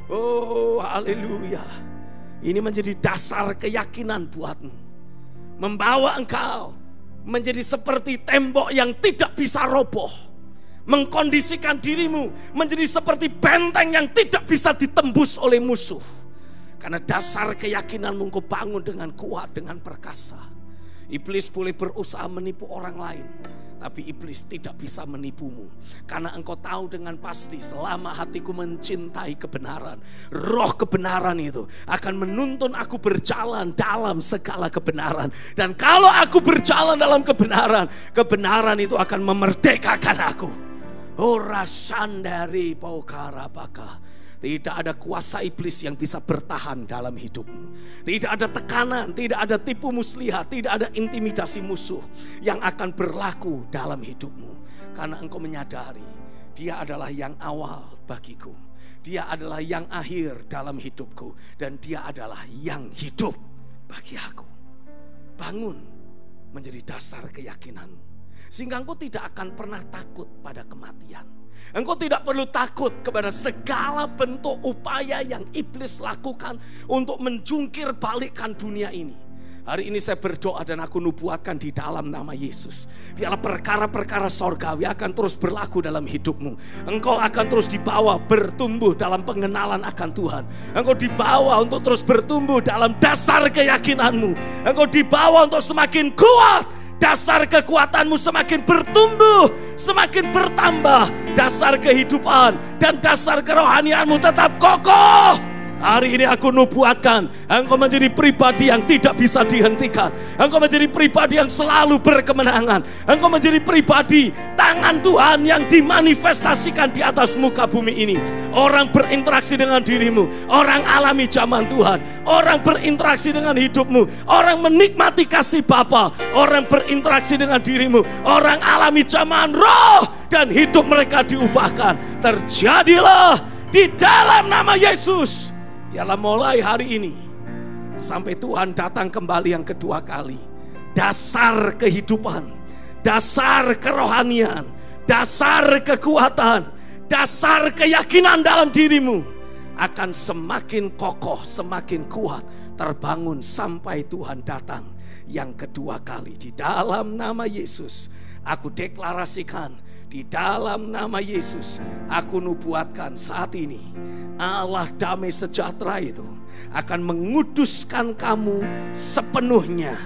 Speaker 1: Oh, haleluya. Ini menjadi dasar keyakinan buatmu, membawa engkau menjadi seperti tembok yang tidak bisa roboh, mengkondisikan dirimu menjadi seperti benteng yang tidak bisa ditembus oleh musuh. Karena dasar keyakinanmu engkau bangun dengan kuat, dengan perkasa. Iblis boleh berusaha menipu orang lain, tapi iblis tidak bisa menipumu, karena engkau tahu dengan pasti selama hatiku mencintai kebenaran, roh kebenaran itu akan menuntun aku berjalan dalam segala kebenaran. Dan kalau aku berjalan dalam kebenaran, kebenaran itu akan memerdekakan aku. Ora sandari paukara baka. Tidak ada kuasa iblis yang bisa bertahan dalam hidupmu. Tidak ada tekanan, tidak ada tipu muslihat, tidak ada intimidasi musuh yang akan berlaku dalam hidupmu. Karena engkau menyadari Dia adalah yang awal bagiku, Dia adalah yang akhir dalam hidupku, dan Dia adalah yang hidup bagi aku. Bangun menjadi dasar keyakinanmu, sehingga engkau tidak akan pernah takut pada kematian. Engkau tidak perlu takut kepada segala bentuk upaya yang iblis lakukan untuk menjungkir balikkan dunia ini. Hari ini saya berdoa dan aku nubuatkan di dalam nama Yesus, biarlah perkara-perkara sorgawi akan terus berlaku dalam hidupmu. Engkau akan terus dibawa bertumbuh dalam pengenalan akan Tuhan. Engkau dibawa untuk terus bertumbuh dalam dasar keyakinanmu. Engkau dibawa untuk semakin kuat. Dasar kekuatanmu semakin bertumbuh, semakin bertambah. Dasar kehidupan dan dasar kerohanianmu tetap kokoh. Hari ini aku nubuatkan, engkau menjadi pribadi yang tidak bisa dihentikan. Engkau menjadi pribadi yang selalu berkemenangan. Engkau menjadi pribadi tangan Tuhan yang dimanifestasikan di atas muka bumi ini. Orang berinteraksi dengan dirimu, orang alami zaman Tuhan, orang berinteraksi dengan hidupmu, orang menikmati kasih Bapa, orang berinteraksi dengan dirimu, orang alami zaman roh dan hidup mereka diubahkan. Terjadilah di dalam nama Yesus. Ialah mulai hari ini sampai Tuhan datang kembali yang kedua kali. Dasar kehidupan, dasar kerohanian, dasar kekuatan, dasar keyakinan dalam dirimu akan semakin kokoh, semakin kuat, terbangun sampai Tuhan datang yang kedua kali. Di dalam nama Yesus aku deklarasikan, di dalam nama Yesus aku nubuatkan saat ini, Allah damai sejahtera itu akan menguduskan kamu sepenuhnya.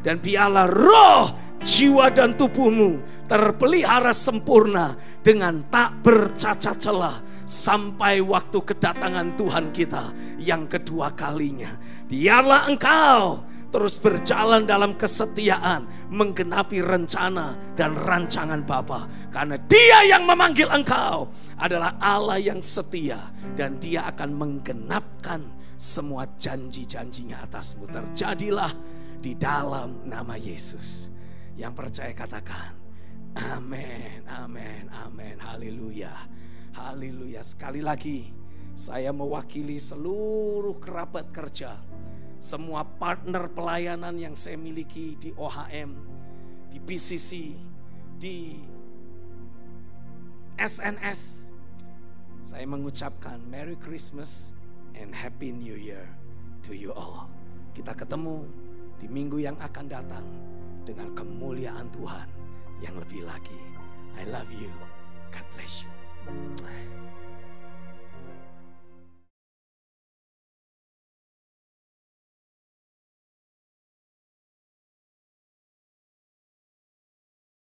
Speaker 1: Dan biarlah roh, jiwa dan tubuhmu terpelihara sempurna dengan tak bercacat celah sampai waktu kedatangan Tuhan kita yang kedua kalinya. Biarlah engkau terus berjalan dalam kesetiaan, menggenapi rencana dan rancangan Bapa. Karena Dia yang memanggil engkau adalah Allah yang setia, dan Dia akan menggenapkan semua janji-janjinya atasmu. Terjadilah di dalam nama Yesus. Yang percaya katakan amin, amin, amin. Haleluya, haleluya. Sekali lagi saya mewakili seluruh kerabat kerja, semua partner pelayanan yang saya miliki di OHM, di BCC, di SNS. Saya mengucapkan Merry Christmas and Happy New Year to you all. Kita ketemu di minggu yang akan datang dengan kemuliaan Tuhan yang lebih lagi. I love you. God bless you.